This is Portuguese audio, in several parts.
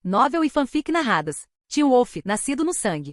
Novel e fanfic narradas. Teen Wolf, nascido no sangue.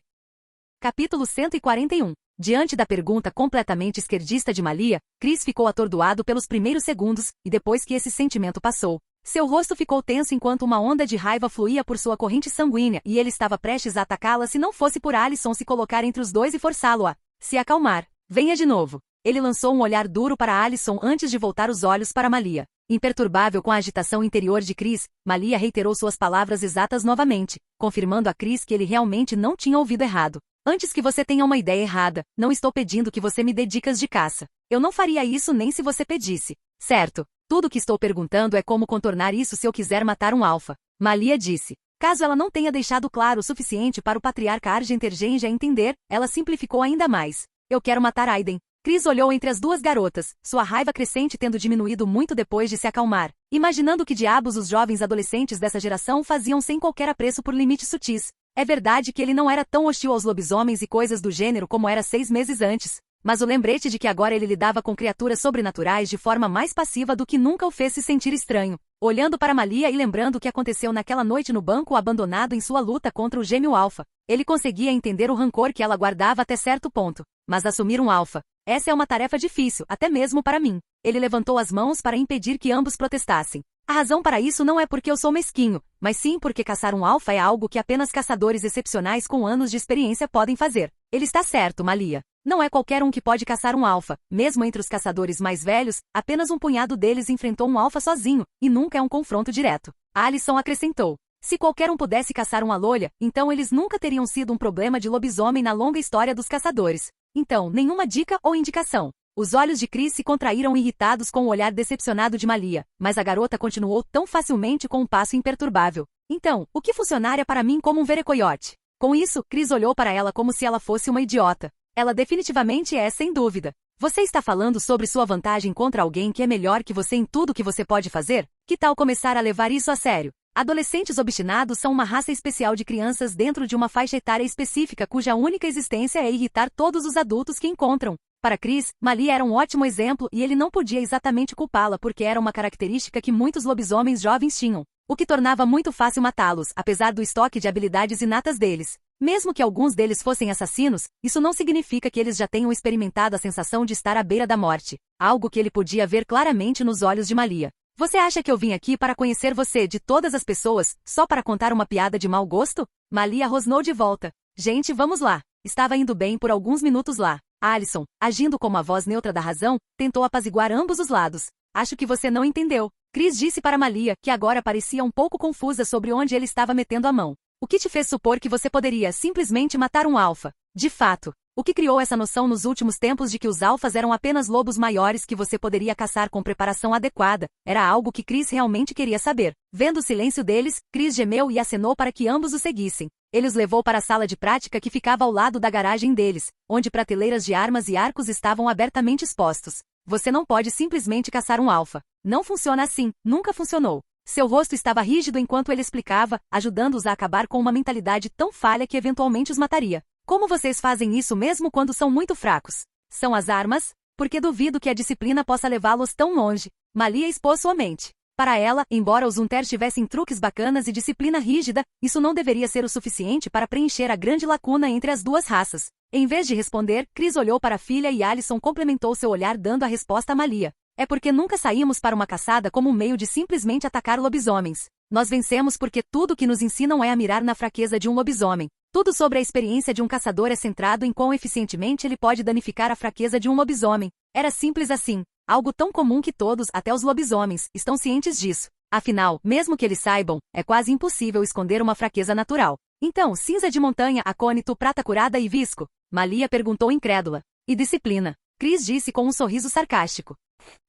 Capítulo 141. Diante da pergunta completamente esquerdista de Malia, Chris ficou atordoado pelos primeiros segundos, e depois que esse sentimento passou, seu rosto ficou tenso enquanto uma onda de raiva fluía por sua corrente sanguínea e ele estava prestes a atacá-la se não fosse por Alicent se colocar entre os dois e forçá-lo a se acalmar. Venha de novo. Ele lançou um olhar duro para Alicent antes de voltar os olhos para Malia. Imperturbável com a agitação interior de Chris, Malia reiterou suas palavras exatas novamente, confirmando a Chris que ele realmente não tinha ouvido errado. Antes que você tenha uma ideia errada, não estou pedindo que você me dê dicas de caça. Eu não faria isso nem se você pedisse. Certo? Tudo o que estou perguntando é como contornar isso se eu quiser matar um alfa. Malia disse. Caso ela não tenha deixado claro o suficiente para o patriarca Argentergenja entender, ela simplificou ainda mais. Eu quero matar Aiden. Chris olhou entre as duas garotas, sua raiva crescente tendo diminuído muito depois de se acalmar, imaginando que diabos os jovens adolescentes dessa geração faziam sem qualquer apreço por limites sutis. É verdade que ele não era tão hostil aos lobisomens e coisas do gênero como era 6 meses antes, mas o lembrete de que agora ele lidava com criaturas sobrenaturais de forma mais passiva do que nunca o fez se sentir estranho. Olhando para Malia e lembrando o que aconteceu naquela noite no banco abandonado em sua luta contra o gêmeo alfa, ele conseguia entender o rancor que ela guardava até certo ponto. Mas assumir um alfa, essa é uma tarefa difícil, até mesmo para mim. Ele levantou as mãos para impedir que ambos protestassem. A razão para isso não é porque eu sou mesquinho, mas sim porque caçar um alfa é algo que apenas caçadores excepcionais com anos de experiência podem fazer. Ele está certo, Malia. Não é qualquer um que pode caçar um alfa. Mesmo entre os caçadores mais velhos, apenas um punhado deles enfrentou um alfa sozinho, e nunca é um confronto direto. Alicent acrescentou. Se qualquer um pudesse caçar uma lolha, então eles nunca teriam sido um problema de lobisomem na longa história dos caçadores. Então, nenhuma dica ou indicação. Os olhos de Chris se contraíram irritados com o olhar decepcionado de Malia, mas a garota continuou tão facilmente com um passo imperturbável. Então, o que funcionaria para mim como um verecoiote? Com isso, Chris olhou para ela como se ela fosse uma idiota. Ela definitivamente é, sem dúvida. Você está falando sobre sua vantagem contra alguém que é melhor que você em tudo que você pode fazer? Que tal começar a levar isso a sério? Adolescentes obstinados são uma raça especial de crianças dentro de uma faixa etária específica cuja única existência é irritar todos os adultos que encontram. Para Chris, Malia era um ótimo exemplo e ele não podia exatamente culpá-la porque era uma característica que muitos lobisomens jovens tinham, o que tornava muito fácil matá-los, apesar do estoque de habilidades inatas deles. Mesmo que alguns deles fossem assassinos, isso não significa que eles já tenham experimentado a sensação de estar à beira da morte, algo que ele podia ver claramente nos olhos de Malia. Você acha que eu vim aqui para conhecer você de todas as pessoas, só para contar uma piada de mau gosto? Malia rosnou de volta. Gente, vamos lá. Estava indo bem por alguns minutos lá. Alicent, agindo como a voz neutra da razão, tentou apaziguar ambos os lados. Acho que você não entendeu. Chris disse para Malia, que agora parecia um pouco confusa sobre onde ele estava metendo a mão. O que te fez supor que você poderia simplesmente matar um alfa? De fato. O que criou essa noção nos últimos tempos de que os alfas eram apenas lobos maiores que você poderia caçar com preparação adequada, era algo que Chris realmente queria saber. Vendo o silêncio deles, Chris gemeu e acenou para que ambos o seguissem. Ele os levou para a sala de prática que ficava ao lado da garagem deles, onde prateleiras de armas e arcos estavam abertamente expostos. Você não pode simplesmente caçar um alfa. Não funciona assim, nunca funcionou. Seu rosto estava rígido enquanto ele explicava, ajudando-os a acabar com uma mentalidade tão falha que eventualmente os mataria. Como vocês fazem isso mesmo quando são muito fracos? São as armas? Porque duvido que a disciplina possa levá-los tão longe. Malia expôs sua mente. Para ela, embora os Unter tivessem truques bacanas e disciplina rígida, isso não deveria ser o suficiente para preencher a grande lacuna entre as duas raças. Em vez de responder, Chris olhou para a filha e Alicent complementou seu olhar dando a resposta a Malia. É porque nunca saímos para uma caçada como um meio de simplesmente atacar lobisomens. Nós vencemos porque tudo o que nos ensinam é a mirar na fraqueza de um lobisomem. Tudo sobre a experiência de um caçador é centrado em quão eficientemente ele pode danificar a fraqueza de um lobisomem. Era simples assim. Algo tão comum que todos, até os lobisomens, estão cientes disso. Afinal, mesmo que eles saibam, é quase impossível esconder uma fraqueza natural. Então, cinza de montanha, acônito, prata curada e visco? Malia perguntou incrédula. E disciplina? Chris disse com um sorriso sarcástico.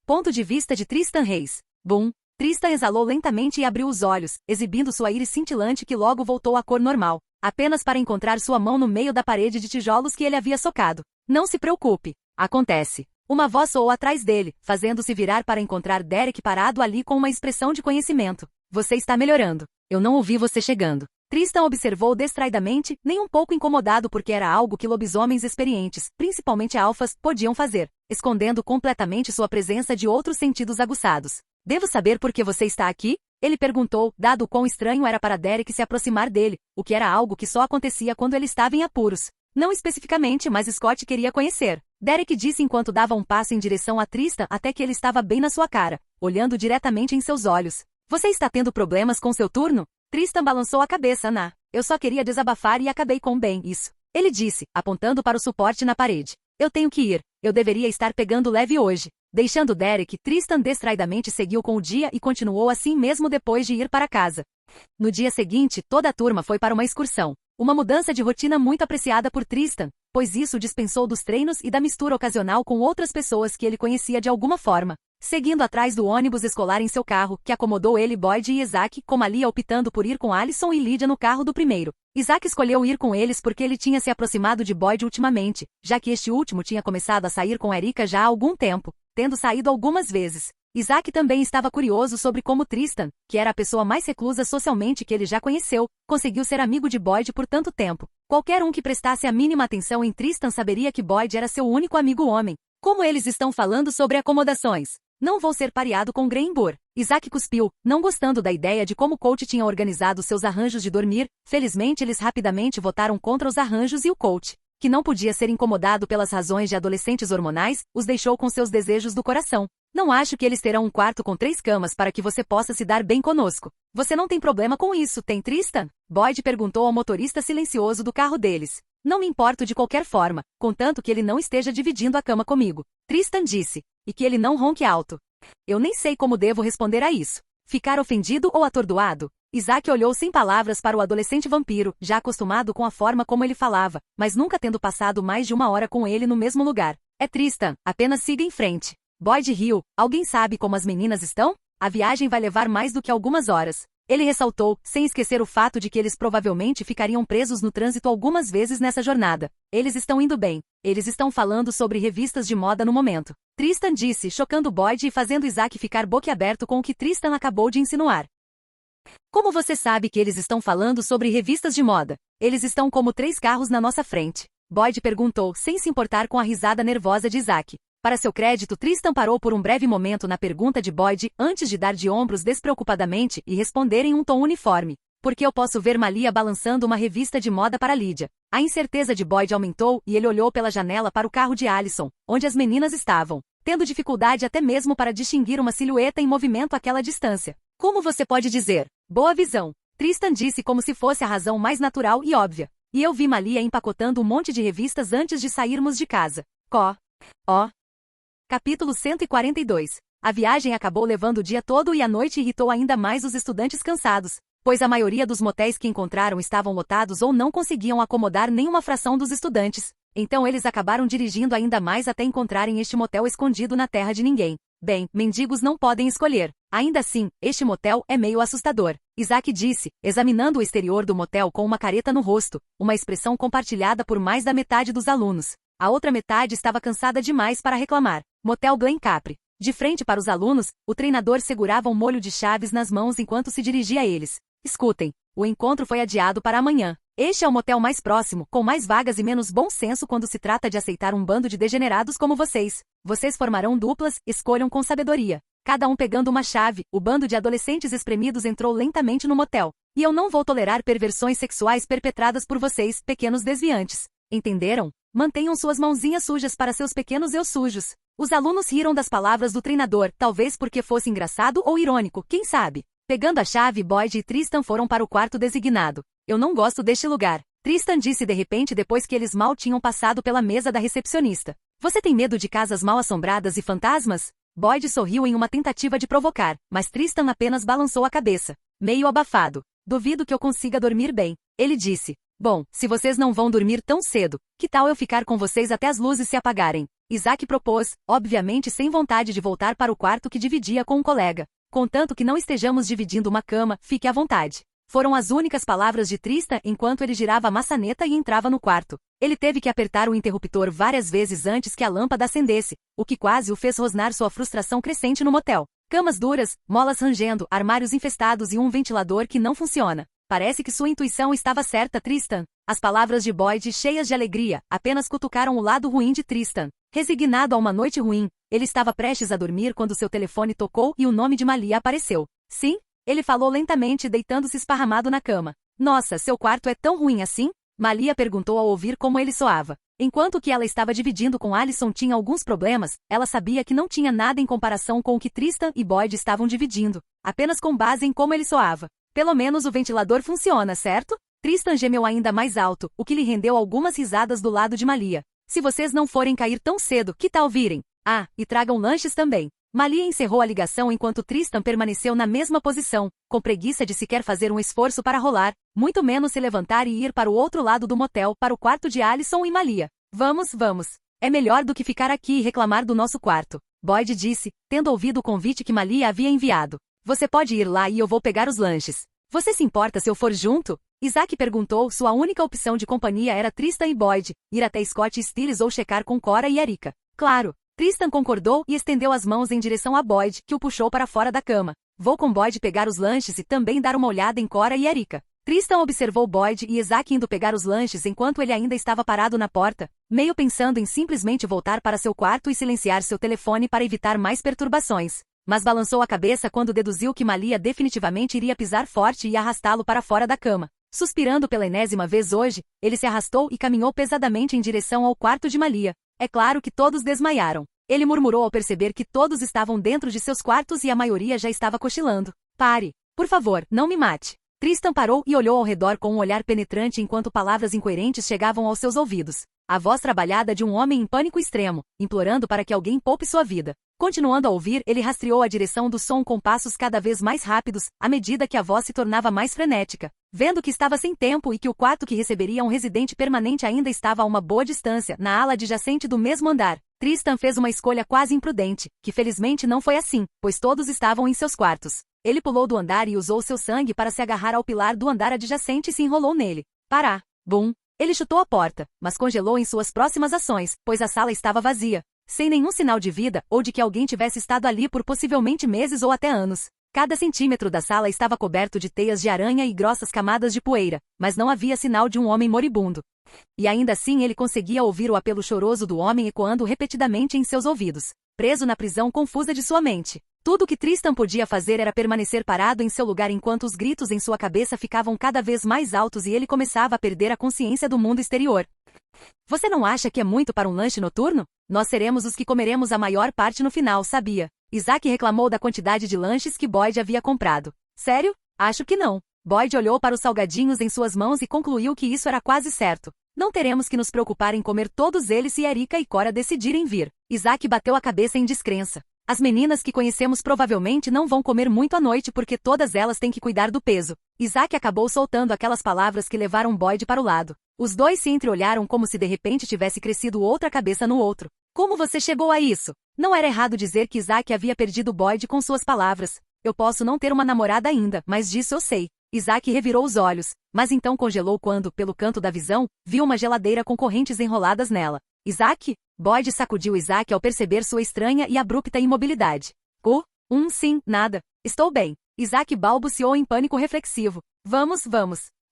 Ponto de vista de Tristan Reis. Bum. Tristan exalou lentamente e abriu os olhos, exibindo sua íris cintilante que logo voltou à cor normal, apenas para encontrar sua mão no meio da parede de tijolos que ele havia socado. Não se preocupe. Acontece. Uma voz soou atrás dele, fazendo-se virar para encontrar Derek parado ali com uma expressão de conhecimento. Você está melhorando. Eu não ouvi você chegando. Tristan observou distraidamente, nem um pouco incomodado porque era algo que lobisomens experientes, principalmente alfas, podiam fazer, escondendo completamente sua presença de outros sentidos aguçados. Devo saber por que você está aqui? Ele perguntou, dado o quão estranho era para Derek se aproximar dele, o que era algo que só acontecia quando ele estava em apuros. Não especificamente, mas Scott queria conhecer. Derek disse enquanto dava um passo em direção a Tristan até que ele estava bem na sua cara, olhando diretamente em seus olhos. Você está tendo problemas com seu turno? Tristan balançou a cabeça. Eu só queria desabafar e acabei com bem isso. Ele disse, apontando para o suporte na parede. Eu tenho que ir. Eu deveria estar pegando leve hoje. Deixando Derek, Tristan distraidamente seguiu com o dia e continuou assim mesmo depois de ir para casa. No dia seguinte, toda a turma foi para uma excursão. Uma mudança de rotina muito apreciada por Tristan, pois isso dispensou dos treinos e da mistura ocasional com outras pessoas que ele conhecia de alguma forma. Seguindo atrás do ônibus escolar em seu carro, que acomodou ele, Boyd e Isaac, com Malia optando por ir com Allison e Lydia no carro do primeiro. Isaac escolheu ir com eles porque ele tinha se aproximado de Boyd ultimamente, já que este último tinha começado a sair com Erika já há algum tempo, tendo saído algumas vezes. Isaac também estava curioso sobre como Tristan, que era a pessoa mais reclusa socialmente que ele já conheceu, conseguiu ser amigo de Boyd por tanto tempo. Qualquer um que prestasse a mínima atenção em Tristan saberia que Boyd era seu único amigo homem. Como eles estão falando sobre acomodações? Não vou ser pareado com Greenboor. Isaac cuspiu, não gostando da ideia de como Colt tinha organizado seus arranjos de dormir. Felizmente eles rapidamente votaram contra os arranjos e o Colt, que não podia ser incomodado pelas razões de adolescentes hormonais, os deixou com seus desejos do coração. Não acho que eles terão um quarto com 3 camas para que você possa se dar bem conosco. Você não tem problema com isso, tem, Tristan? Boyd perguntou ao motorista silencioso do carro deles. Não me importo de qualquer forma, contanto que ele não esteja dividindo a cama comigo. Tristan disse. E que ele não ronque alto. Eu nem sei como devo responder a isso. Ficar ofendido ou atordoado? Isaac olhou sem palavras para o adolescente vampiro, já acostumado com a forma como ele falava, mas nunca tendo passado mais de 1 hora com ele no mesmo lugar. É Tristan, apenas siga em frente. Boyd riu. Alguém sabe como as meninas estão? A viagem vai levar mais do que algumas horas. Ele ressaltou, sem esquecer o fato de que eles provavelmente ficariam presos no trânsito algumas vezes nessa jornada. Eles estão indo bem. Eles estão falando sobre revistas de moda no momento. Tristan disse, chocando Boyd e fazendo Isaac ficar boquiaberto com o que Tristan acabou de insinuar. Como você sabe que eles estão falando sobre revistas de moda? Eles estão como 3 carros na nossa frente. Boyd perguntou, sem se importar com a risada nervosa de Isaac. Para seu crédito, Tristan parou por um breve momento na pergunta de Boyd, antes de dar de ombros despreocupadamente e responder em um tom uniforme. Porque eu posso ver Malia balançando uma revista de moda para Lydia. A incerteza de Boyd aumentou e ele olhou pela janela para o carro de Allison, onde as meninas estavam, tendo dificuldade até mesmo para distinguir uma silhueta em movimento àquela distância. Como você pode dizer? Boa visão. Tristan disse como se fosse a razão mais natural e óbvia. E eu vi Malia empacotando um monte de revistas antes de sairmos de casa. Capítulo 142. A viagem acabou levando o dia todo e a noite irritou ainda mais os estudantes cansados, pois a maioria dos motéis que encontraram estavam lotados ou não conseguiam acomodar nenhuma fração dos estudantes. Então eles acabaram dirigindo ainda mais até encontrarem este motel escondido na terra de ninguém. Bem, mendigos não podem escolher. Ainda assim, este motel é meio assustador. Isaac disse, examinando o exterior do motel com uma careta no rosto, uma expressão compartilhada por mais da metade dos alunos. A outra metade estava cansada demais para reclamar. Motel Glen Capri. De frente para os alunos, o treinador segurava um molho de chaves nas mãos enquanto se dirigia a eles. Escutem, o encontro foi adiado para amanhã. Este é o motel mais próximo, com mais vagas e menos bom senso quando se trata de aceitar um bando de degenerados como vocês. Vocês formarão duplas, escolham com sabedoria. Cada um pegando uma chave, o bando de adolescentes espremidos entrou lentamente no motel. E eu não vou tolerar perversões sexuais perpetradas por vocês, pequenos desviantes. Entenderam? Mantenham suas mãozinhas sujas para seus pequenos eu sujos. Os alunos riram das palavras do treinador, talvez porque fosse engraçado ou irônico, quem sabe? Pegando a chave, Boyd e Tristan foram para o quarto designado. Eu não gosto deste lugar, Tristan disse de repente depois que eles mal tinham passado pela mesa da recepcionista. Você tem medo de casas mal assombradas e fantasmas? Boyd sorriu em uma tentativa de provocar, mas Tristan apenas balançou a cabeça, meio abafado. Duvido que eu consiga dormir bem. Ele disse. Bom, se vocês não vão dormir tão cedo, que tal eu ficar com vocês até as luzes se apagarem? Isaac propôs, obviamente sem vontade de voltar para o quarto que dividia com um colega. Contanto que não estejamos dividindo uma cama, fique à vontade. Foram as únicas palavras de Tristan enquanto ele girava a maçaneta e entrava no quarto. Ele teve que apertar o interruptor várias vezes antes que a lâmpada acendesse, o que quase o fez rosnar sua frustração crescente no motel. Camas duras, molas rangendo, armários infestados e um ventilador que não funciona. Parece que sua intuição estava certa, Tristan. As palavras de Boyd, cheias de alegria, apenas cutucaram o lado ruim de Tristan. Resignado a uma noite ruim, ele estava prestes a dormir quando seu telefone tocou e o nome de Malia apareceu. Sim? Ele falou lentamente, deitando-se esparramado na cama. Nossa, seu quarto é tão ruim assim? Malia perguntou ao ouvir como ele soava. Enquanto o que ela estava dividindo com Alison tinha alguns problemas, ela sabia que não tinha nada em comparação com o que Tristan e Boyd estavam dividindo, apenas com base em como ele soava. Pelo menos o ventilador funciona, certo? Tristan gemeu ainda mais alto, o que lhe rendeu algumas risadas do lado de Malia. Se vocês não forem cair tão cedo, que tal virem? Ah, e tragam lanches também. Malia encerrou a ligação enquanto Tristan permaneceu na mesma posição, com preguiça de sequer fazer um esforço para rolar, muito menos se levantar e ir para o outro lado do motel, para o quarto de Alison e Malia. Vamos, vamos. É melhor do que ficar aqui e reclamar do nosso quarto, Boyd disse, tendo ouvido o convite que Malia havia enviado. Você pode ir lá e eu vou pegar os lanches. Você se importa se eu for junto? Isaac perguntou. Sua única opção de companhia era Tristan e Boyd, ir até Scott Stiles ou checar com Cora e Erika. Claro. Tristan concordou e estendeu as mãos em direção a Boyd, que o puxou para fora da cama. Vou com Boyd pegar os lanches e também dar uma olhada em Cora e Erika. Tristan observou Boyd e Isaac indo pegar os lanches enquanto ele ainda estava parado na porta, meio pensando em simplesmente voltar para seu quarto e silenciar seu telefone para evitar mais perturbações. Mas balançou a cabeça quando deduziu que Malia definitivamente iria pisar forte e arrastá-lo para fora da cama. Suspirando pela enésima vez hoje, ele se arrastou e caminhou pesadamente em direção ao quarto de Malia. É claro que todos desmaiaram. Ele murmurou ao perceber que todos estavam dentro de seus quartos e a maioria já estava cochilando. Pare. Por favor, não me mate. Tristan parou e olhou ao redor com um olhar penetrante enquanto palavras incoerentes chegavam aos seus ouvidos. A voz trabalhada de um homem em pânico extremo, implorando para que alguém poupe sua vida. Continuando a ouvir, ele rastreou a direção do som com passos cada vez mais rápidos, à medida que a voz se tornava mais frenética. Vendo que estava sem tempo e que o quarto que receberia um residente permanente ainda estava a uma boa distância, na ala adjacente do mesmo andar, Tristan fez uma escolha quase imprudente, que felizmente não foi assim, pois todos estavam em seus quartos. Ele pulou do andar e usou seu sangue para se agarrar ao pilar do andar adjacente e se enrolou nele. Pará. Bum. Ele chutou a porta, mas congelou em suas próximas ações, pois a sala estava vazia, sem nenhum sinal de vida ou de que alguém tivesse estado ali por possivelmente meses ou até anos. Cada centímetro da sala estava coberto de teias de aranha e grossas camadas de poeira, mas não havia sinal de um homem moribundo. E ainda assim ele conseguia ouvir o apelo choroso do homem ecoando repetidamente em seus ouvidos, preso na prisão confusa de sua mente. Tudo o que Tristan podia fazer era permanecer parado em seu lugar enquanto os gritos em sua cabeça ficavam cada vez mais altos e ele começava a perder a consciência do mundo exterior. Você não acha que é muito para um lanche noturno? Nós seremos os que comeremos a maior parte no final, sabia? Isaac reclamou da quantidade de lanches que Boyd havia comprado. Sério? Acho que não. Boyd olhou para os salgadinhos em suas mãos e concluiu que isso era quase certo. Não teremos que nos preocupar em comer todos eles se Erika e Cora decidirem vir. Isaac bateu a cabeça em descrença. As meninas que conhecemos provavelmente não vão comer muito à noite porque todas elas têm que cuidar do peso. Isaac acabou soltando aquelas palavras que levaram Boyd para o lado. Os dois se entreolharam como se de repente tivesse crescido outra cabeça no outro. Como você chegou a isso? Não era errado dizer que Isaac havia perdido Boyd com suas palavras. Eu posso não ter uma namorada ainda, mas disso eu sei. Isaac revirou os olhos, mas então congelou quando, pelo canto da visão, viu uma geladeira com correntes enroladas nela. Isaac? Boyd sacudiu Isaac ao perceber sua estranha e abrupta imobilidade. Sim, nada. Estou bem. Isaac balbuciou em pânico reflexivo. Vamos.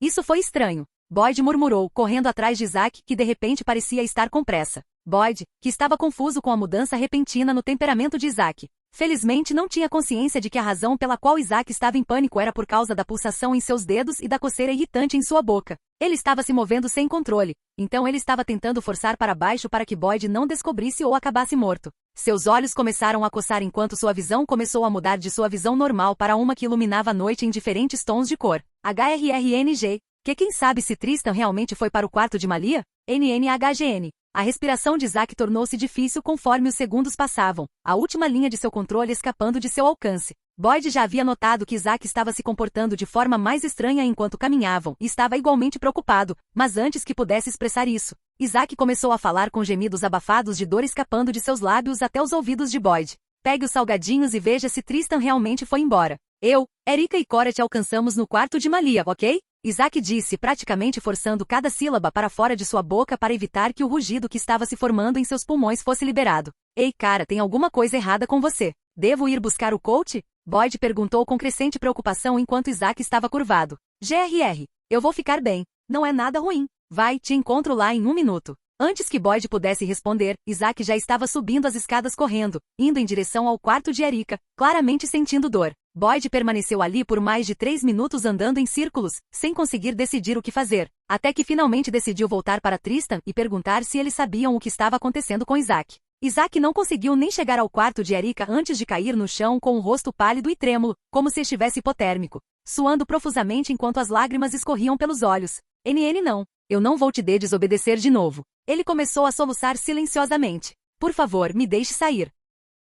Isso foi estranho. Boyd murmurou, correndo atrás de Isaac, que de repente parecia estar com pressa. Boyd, que estava confuso com a mudança repentina no temperamento de Isaac. Felizmente não tinha consciência de que a razão pela qual Isaac estava em pânico era por causa da pulsação em seus dedos e da coceira irritante em sua boca. Ele estava se movendo sem controle, então ele estava tentando forçar para baixo para que Boyd não descobrisse ou acabasse morto. Seus olhos começaram a coçar enquanto sua visão começou a mudar de sua visão normal para uma que iluminava a noite em diferentes tons de cor. HRRNG. Quem sabe se Tristan realmente foi para o quarto de Malia? NNHGN. A respiração de Isaac tornou-se difícil conforme os segundos passavam, a última linha de seu controle escapando de seu alcance. Boyd já havia notado que Isaac estava se comportando de forma mais estranha enquanto caminhavam, e estava igualmente preocupado, mas antes que pudesse expressar isso, Isaac começou a falar com gemidos abafados de dor escapando de seus lábios até os ouvidos de Boyd. Pegue os salgadinhos e veja se Tristan realmente foi embora. Eu, Erika e Cora te alcançamos no quarto de Malia, ok? Isaac disse, praticamente forçando cada sílaba para fora de sua boca para evitar que o rugido que estava se formando em seus pulmões fosse liberado. Ei, cara, tem alguma coisa errada com você. Devo ir buscar o coach? Boyd perguntou com crescente preocupação enquanto Isaac estava curvado. GRR. Eu vou ficar bem. Não é nada ruim. Vai, te encontro lá em 1 minuto. Antes que Boyd pudesse responder, Isaac já estava subindo as escadas correndo, indo em direção ao quarto de Erika, claramente sentindo dor. Boyd permaneceu ali por mais de 3 minutos andando em círculos, sem conseguir decidir o que fazer, até que finalmente decidiu voltar para Tristan e perguntar se eles sabiam o que estava acontecendo com Isaac. Isaac não conseguiu nem chegar ao quarto de Erika antes de cair no chão com o rosto pálido e trêmulo, como se estivesse hipotérmico, suando profusamente enquanto as lágrimas escorriam pelos olhos. Não. Eu não vou te desobedecer de novo. Ele começou a soluçar silenciosamente. Por favor, me deixe sair.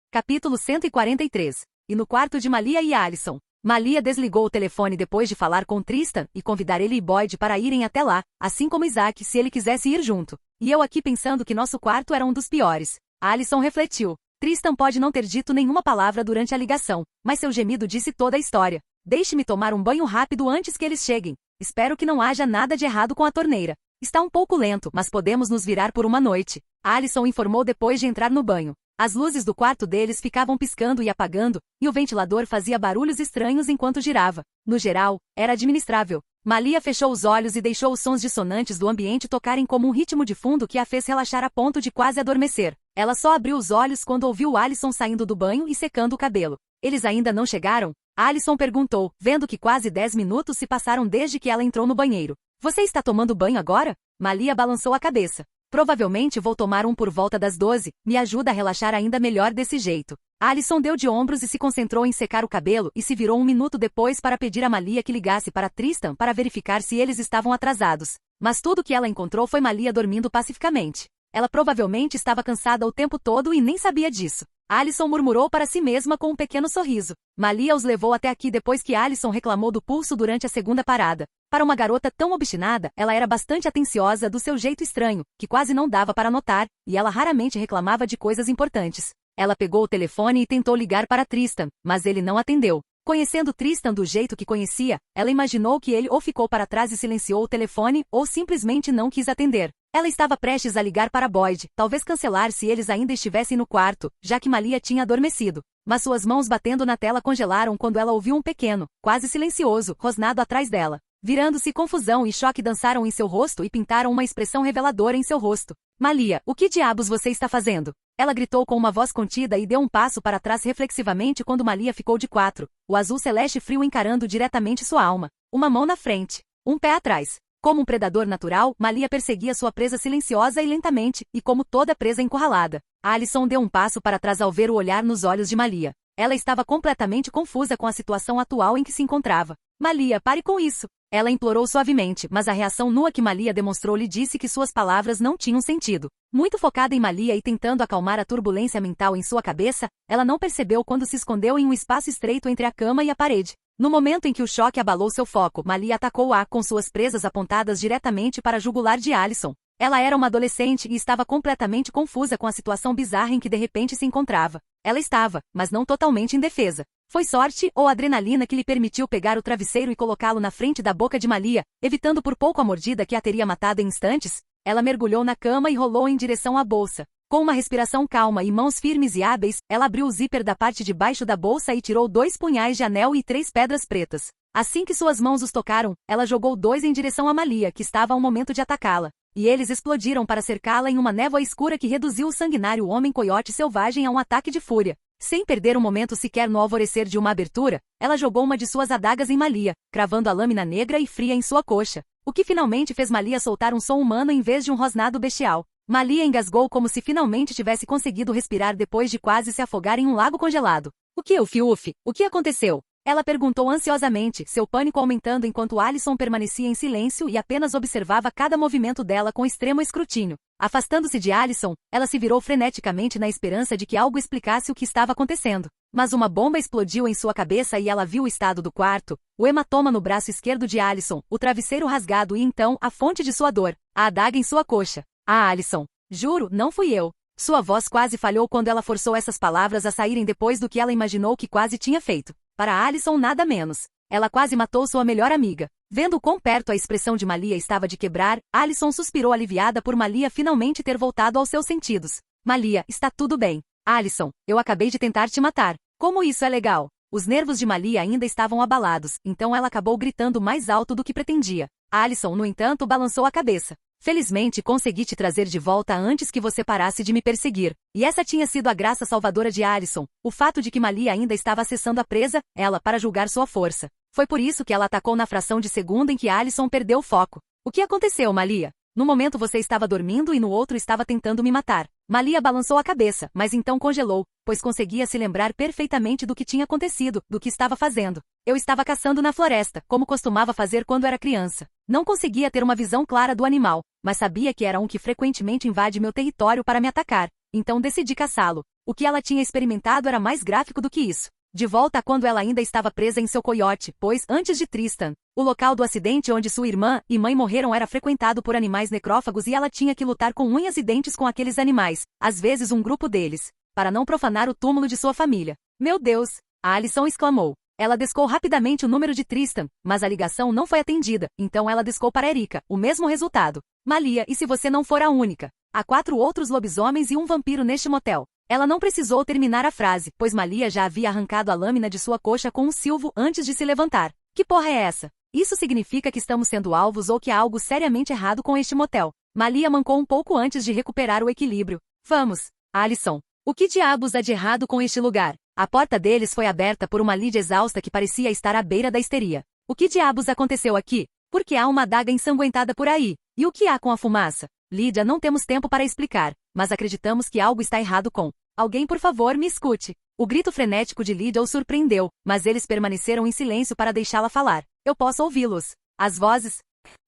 Capítulo 143. E no quarto de Malia e Alison. Malia desligou o telefone depois de falar com Tristan e convidar ele e Boyd para irem até lá, assim como Isaac se ele quisesse ir junto. E eu aqui pensando que nosso quarto era um dos piores. Alison refletiu. Tristan pode não ter dito nenhuma palavra durante a ligação, mas seu gemido disse toda a história. Deixe-me tomar um banho rápido antes que eles cheguem. Espero que não haja nada de errado com a torneira. Está um pouco lento, mas podemos nos virar por uma noite. Alison informou depois de entrar no banho. As luzes do quarto deles ficavam piscando e apagando, e o ventilador fazia barulhos estranhos enquanto girava. No geral, era administrável. Malia fechou os olhos e deixou os sons dissonantes do ambiente tocarem como um ritmo de fundo que a fez relaxar a ponto de quase adormecer. Ela só abriu os olhos quando ouviu Alison saindo do banho e secando o cabelo. Eles ainda não chegaram? Alison perguntou, vendo que quase 10 minutos se passaram desde que ela entrou no banheiro. Você está tomando banho agora? Malia balançou a cabeça. Provavelmente vou tomar um por volta das 12, me ajuda a relaxar ainda melhor desse jeito. Alison deu de ombros e se concentrou em secar o cabelo e se virou 1 minuto depois para pedir a Malia que ligasse para Tristan para verificar se eles estavam atrasados. Mas tudo que ela encontrou foi Malia dormindo pacificamente. Ela provavelmente estava cansada o tempo todo e nem sabia disso. Alison murmurou para si mesma com um pequeno sorriso. Malia os levou até aqui depois que Alison reclamou do pulso durante a segunda parada. Para uma garota tão obstinada, ela era bastante atenciosa do seu jeito estranho, que quase não dava para notar, e ela raramente reclamava de coisas importantes. Ela pegou o telefone e tentou ligar para Tristan, mas ele não atendeu. Conhecendo Tristan do jeito que conhecia, ela imaginou que ele ou ficou para trás e silenciou o telefone, ou simplesmente não quis atender. Ela estava prestes a ligar para Boyd, talvez cancelar se eles ainda estivessem no quarto, já que Malia tinha adormecido. Mas suas mãos batendo na tela congelaram quando ela ouviu um pequeno, quase silencioso, rosnado atrás dela. Virando-se, confusão e choque dançaram em seu rosto e pintaram uma expressão reveladora em seu rosto. Malia, o que diabos você está fazendo? Ela gritou com uma voz contida e deu um passo para trás reflexivamente quando Malia ficou de quatro, o azul celeste frio encarando diretamente sua alma. Uma mão na frente, um pé atrás. Como um predador natural, Malia perseguia sua presa silenciosa e lentamente, e como toda presa encurralada. Alison deu um passo para trás ao ver o olhar nos olhos de Malia. Ela estava completamente confusa com a situação atual em que se encontrava. Malia, pare com isso. Ela implorou suavemente, mas a reação nua que Malia demonstrou lhe disse que suas palavras não tinham sentido. Muito focada em Malia e tentando acalmar a turbulência mental em sua cabeça, ela não percebeu quando se escondeu em um espaço estreito entre a cama e a parede. No momento em que o choque abalou seu foco, Malia atacou-a com suas presas apontadas diretamente para a jugular de Alison. Ela era uma adolescente e estava completamente confusa com a situação bizarra em que de repente se encontrava. Ela estava, mas não totalmente indefesa. Foi sorte ou adrenalina que lhe permitiu pegar o travesseiro e colocá-lo na frente da boca de Malia, evitando por pouco a mordida que a teria matado em instantes? Ela mergulhou na cama e rolou em direção à bolsa. Com uma respiração calma e mãos firmes e hábeis, ela abriu o zíper da parte de baixo da bolsa e tirou 2 punhais de anel e 3 pedras pretas. Assim que suas mãos os tocaram, ela jogou 2 em direção a Malia, que estava ao momento de atacá-la. E eles explodiram para cercá-la em uma névoa escura que reduziu o sanguinário homem-coiote selvagem a um ataque de fúria. Sem perder um momento sequer no alvorecer de uma abertura, ela jogou uma de suas adagas em Malia, cravando a lâmina negra e fria em sua coxa, o que finalmente fez Malia soltar um som humano em vez de um rosnado bestial. Malia engasgou como se finalmente tivesse conseguido respirar depois de quase se afogar em um lago congelado. O que, Fiuf? O que aconteceu? Ela perguntou ansiosamente, seu pânico aumentando enquanto Alison permanecia em silêncio e apenas observava cada movimento dela com extremo escrutínio. Afastando-se de Alison, ela se virou freneticamente na esperança de que algo explicasse o que estava acontecendo. Mas uma bomba explodiu em sua cabeça e ela viu o estado do quarto, o hematoma no braço esquerdo de Alison, o travesseiro rasgado e então a fonte de sua dor, a adaga em sua coxa. Ah, Alison. Juro, não fui eu. Sua voz quase falhou quando ela forçou essas palavras a saírem depois do que ela imaginou que quase tinha feito. Para Alison nada menos. Ela quase matou sua melhor amiga. Vendo quão perto a expressão de Malia estava de quebrar, Alison suspirou aliviada por Malia finalmente ter voltado aos seus sentidos. Malia, está tudo bem. Alison, eu acabei de tentar te matar. Como isso é legal? Os nervos de Malia ainda estavam abalados, então ela acabou gritando mais alto do que pretendia. Alison, no entanto, balançou a cabeça. Felizmente consegui te trazer de volta antes que você parasse de me perseguir. E essa tinha sido a graça salvadora de Alison, o fato de que Malia ainda estava acessando a presa, ela, para julgar sua força. Foi por isso que ela atacou na fração de segundo em que Alison perdeu o foco. O que aconteceu, Malia? No momento você estava dormindo e no outro estava tentando me matar. Malia balançou a cabeça, mas então congelou, pois conseguia se lembrar perfeitamente do que tinha acontecido, do que estava fazendo. Eu estava caçando na floresta, como costumava fazer quando era criança. Não conseguia ter uma visão clara do animal, mas sabia que era um que frequentemente invade meu território para me atacar. Então decidi caçá-lo. O que ela tinha experimentado era mais gráfico do que isso. De volta a quando ela ainda estava presa em seu coiote, pois, antes de Tristan, o local do acidente onde sua irmã e mãe morreram era frequentado por animais necrófagos e ela tinha que lutar com unhas e dentes com aqueles animais, às vezes um grupo deles, para não profanar o túmulo de sua família. Meu Deus! A Alison exclamou. Ela descou rapidamente o número de Tristan, mas a ligação não foi atendida, então ela descou para Erika, o mesmo resultado. Malia, e se você não for a única? Há 4 outros lobisomens e um vampiro neste motel. Ela não precisou terminar a frase, pois Malia já havia arrancado a lâmina de sua coxa com um silvo antes de se levantar. Que porra é essa? Isso significa que estamos sendo alvos ou que há algo seriamente errado com este motel. Malia mancou um pouco antes de recuperar o equilíbrio. Vamos, Alison. O que diabos há de errado com este lugar? A porta deles foi aberta por uma Lídia exausta que parecia estar à beira da histeria. O que diabos aconteceu aqui? Por que há uma adaga ensanguentada por aí? E o que há com a fumaça? Lídia, não temos tempo para explicar, mas acreditamos que algo está errado com... Alguém, por favor, me escute. O grito frenético de Lídia o surpreendeu, mas eles permaneceram em silêncio para deixá-la falar. Eu posso ouvi-los. As vozes...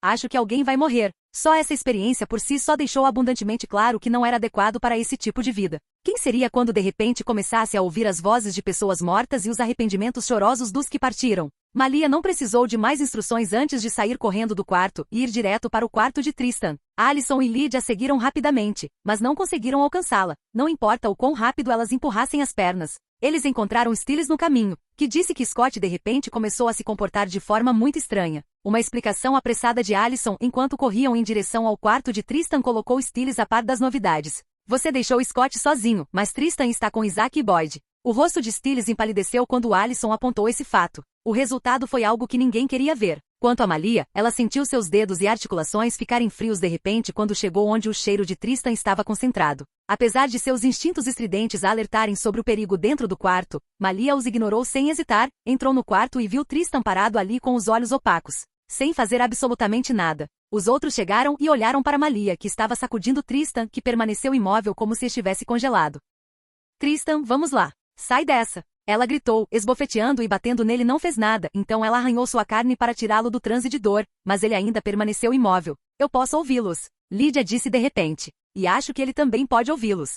Acho que alguém vai morrer. Só essa experiência por si só deixou abundantemente claro que não era adequado para esse tipo de vida. Quem seria quando de repente começasse a ouvir as vozes de pessoas mortas e os arrependimentos chorosos dos que partiram? Malia não precisou de mais instruções antes de sair correndo do quarto e ir direto para o quarto de Tristan. Alison e Lídia seguiram rapidamente, mas não conseguiram alcançá-la, não importa o quão rápido elas empurrassem as pernas. Eles encontraram Stiles no caminho, que disse que Scott de repente começou a se comportar de forma muito estranha. Uma explicação apressada de Alison enquanto corriam em direção ao quarto de Tristan colocou Stiles a par das novidades. Você deixou Scott sozinho, mas Tristan está com Isaac e Boyd. O rosto de Stiles empalideceu quando Alison apontou esse fato. O resultado foi algo que ninguém queria ver. Quanto a Malia, ela sentiu seus dedos e articulações ficarem frios de repente quando chegou onde o cheiro de Tristan estava concentrado. Apesar de seus instintos estridentes a alertarem sobre o perigo dentro do quarto, Malia os ignorou sem hesitar, entrou no quarto e viu Tristan parado ali com os olhos opacos, sem fazer absolutamente nada. Os outros chegaram e olharam para Malia, que estava sacudindo Tristan, que permaneceu imóvel como se estivesse congelado. Tristan, vamos lá. Sai dessa. Ela gritou, esbofeteando e batendo nele não fez nada, então ela arranhou sua carne para tirá-lo do transe de dor, mas ele ainda permaneceu imóvel. Eu posso ouvi-los. Lídia disse de repente. E acho que ele também pode ouvi-los.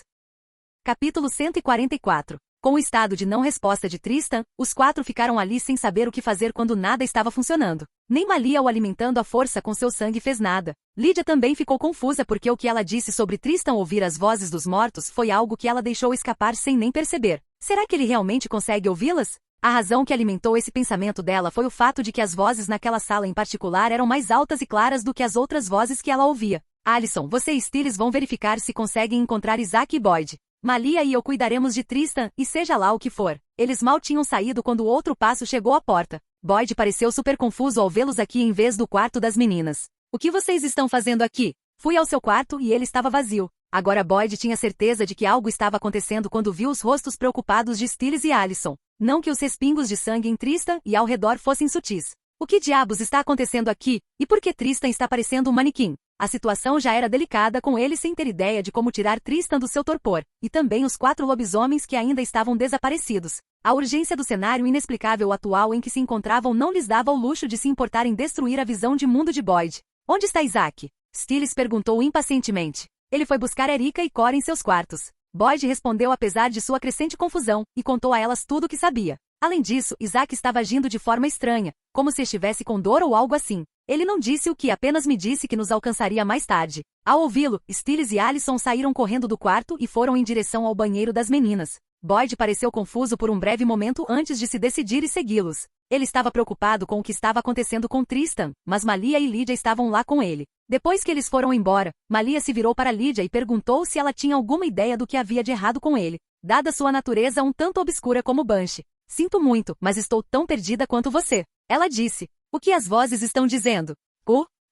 Capítulo 144. Com o estado de não resposta de Tristan, os 4 ficaram ali sem saber o que fazer quando nada estava funcionando. Nem Malia o alimentando à força com seu sangue fez nada. Lídia também ficou confusa porque o que ela disse sobre Tristan ouvir as vozes dos mortos foi algo que ela deixou escapar sem nem perceber. Será que ele realmente consegue ouvi-las? A razão que alimentou esse pensamento dela foi o fato de que as vozes naquela sala em particular eram mais altas e claras do que as outras vozes que ela ouvia. Alison, você e Stiles vão verificar se conseguem encontrar Isaac e Boyd. Malia e eu cuidaremos de Tristan, e seja lá o que for. Eles mal tinham saído quando o outro passo chegou à porta. Boyd pareceu super confuso ao vê-los aqui em vez do quarto das meninas. O que vocês estão fazendo aqui? Fui ao seu quarto e ele estava vazio. Agora Boyd tinha certeza de que algo estava acontecendo quando viu os rostos preocupados de Stiles e Alison. Não que os respingos de sangue em Tristan e ao redor fossem sutis. O que diabos está acontecendo aqui? E por que Tristan está parecendo um manequim? A situação já era delicada com ele sem ter ideia de como tirar Tristan do seu torpor, e também os 4 lobisomens que ainda estavam desaparecidos. A urgência do cenário inexplicável atual em que se encontravam não lhes dava o luxo de se importar em destruir a visão de mundo de Boyd. Onde está Isaac? Stiles perguntou impacientemente. Ele foi buscar Erika e Cora em seus quartos. Boyd respondeu apesar de sua crescente confusão, e contou a elas tudo o que sabia. Além disso, Isaac estava agindo de forma estranha, como se estivesse com dor ou algo assim. Ele não disse o que, apenas me disse que nos alcançaria mais tarde. Ao ouvi-lo, Stiles e Alison saíram correndo do quarto e foram em direção ao banheiro das meninas. Boyd pareceu confuso por um breve momento antes de se decidir e segui-los. Ele estava preocupado com o que estava acontecendo com Tristan, mas Malia e Lídia estavam lá com ele. Depois que eles foram embora, Malia se virou para Lídia e perguntou se ela tinha alguma ideia do que havia de errado com ele, dada sua natureza um tanto obscura como Banshee. Sinto muito, mas estou tão perdida quanto você. Ela disse. O que as vozes estão dizendo?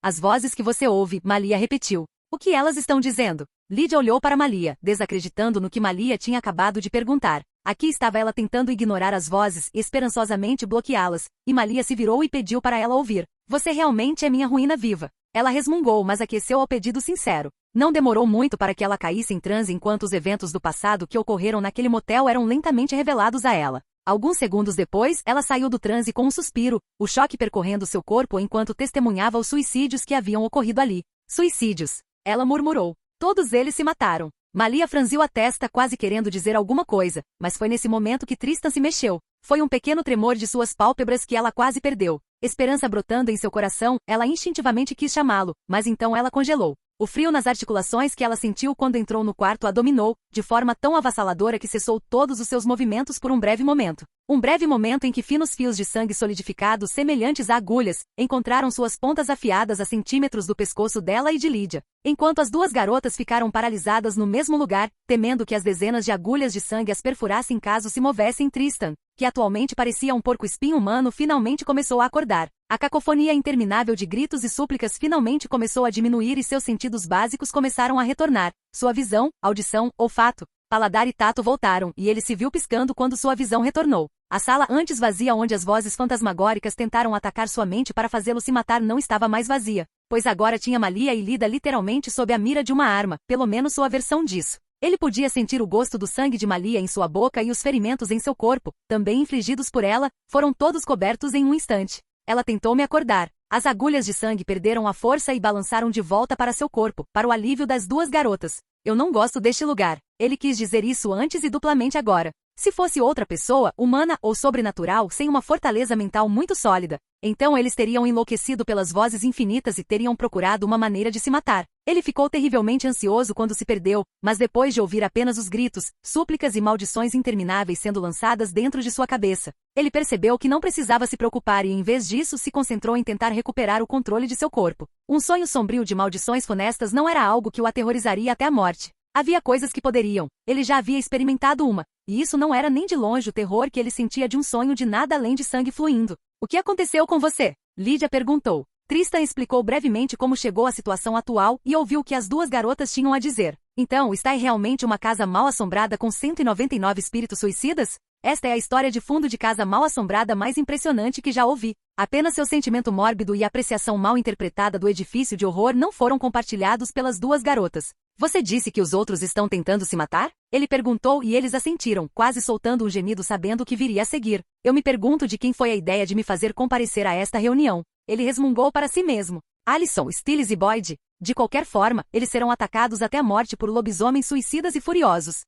As vozes que você ouve, Malia repetiu. O que elas estão dizendo? Lídia olhou para Malia, desacreditando no que Malia tinha acabado de perguntar. Aqui estava ela tentando ignorar as vozes e esperançosamente bloqueá-las, e Malia se virou e pediu para ela ouvir. Você realmente é minha ruína viva. Ela resmungou, mas aqueceu ao pedido sincero. Não demorou muito para que ela caísse em transe enquanto os eventos do passado que ocorreram naquele motel eram lentamente revelados a ela. Alguns segundos depois, ela saiu do transe com um suspiro, o choque percorrendo seu corpo enquanto testemunhava os suicídios que haviam ocorrido ali. Suicídios. Ela murmurou. Todos eles se mataram. Malia franziu a testa quase querendo dizer alguma coisa, mas foi nesse momento que Tristan se mexeu. Foi um pequeno tremor de suas pálpebras que ela quase perdeu. Esperança brotando em seu coração, ela instintivamente quis chamá-lo, mas então ela congelou. O frio nas articulações que ela sentiu quando entrou no quarto a dominou, de forma tão avassaladora que cessou todos os seus movimentos por um breve momento. Um breve momento em que finos fios de sangue solidificados semelhantes a agulhas, encontraram suas pontas afiadas a centímetros do pescoço dela e de Lídia. Enquanto as duas garotas ficaram paralisadas no mesmo lugar, temendo que as dezenas de agulhas de sangue as perfurassem caso se movessem, Tristan, que atualmente parecia um porco-espinho humano, finalmente começou a acordar. A cacofonia interminável de gritos e súplicas finalmente começou a diminuir e seus sentidos básicos começaram a retornar. Sua visão, audição, olfato, paladar e tato voltaram, e ele se viu piscando quando sua visão retornou. A sala antes vazia onde as vozes fantasmagóricas tentaram atacar sua mente para fazê-lo se matar não estava mais vazia, pois agora tinha Malia e Lida literalmente sob a mira de uma arma, pelo menos sua versão disso. Ele podia sentir o gosto do sangue de Malia em sua boca e os ferimentos em seu corpo, também infligidos por ela, foram todos cobertos em um instante. Ela tentou me acordar. As agulhas de sangue perderam a força e balançaram de volta para seu corpo, para o alívio das duas garotas. Eu não gosto deste lugar. Ele quis dizer isso antes e duplamente agora. Se fosse outra pessoa, humana ou sobrenatural, sem uma fortaleza mental muito sólida, então eles teriam enlouquecido pelas vozes infinitas e teriam procurado uma maneira de se matar. Ele ficou terrivelmente ansioso quando se perdeu, mas depois de ouvir apenas os gritos, súplicas e maldições intermináveis sendo lançadas dentro de sua cabeça, ele percebeu que não precisava se preocupar e em vez disso se concentrou em tentar recuperar o controle de seu corpo. Um sonho sombrio de maldições funestas não era algo que o aterrorizaria até a morte. Havia coisas que poderiam. Ele já havia experimentado uma, e isso não era nem de longe o terror que ele sentia de um sonho de nada além de sangue fluindo. O que aconteceu com você? Lídia perguntou. Tristan explicou brevemente como chegou à situação atual e ouviu o que as duas garotas tinham a dizer. Então, está realmente uma casa mal assombrada com 199 espíritos suicidas? Esta é a história de fundo de casa mal assombrada mais impressionante que já ouvi. Apenas seu sentimento mórbido e a apreciação mal interpretada do edifício de horror não foram compartilhados pelas duas garotas. Você disse que os outros estão tentando se matar? Ele perguntou e eles assentiram, quase soltando um gemido sabendo o que viria a seguir. Eu me pergunto de quem foi a ideia de me fazer comparecer a esta reunião. Ele resmungou para si mesmo. Alison, Stiles e Boyd. De qualquer forma, eles serão atacados até a morte por lobisomens suicidas e furiosos.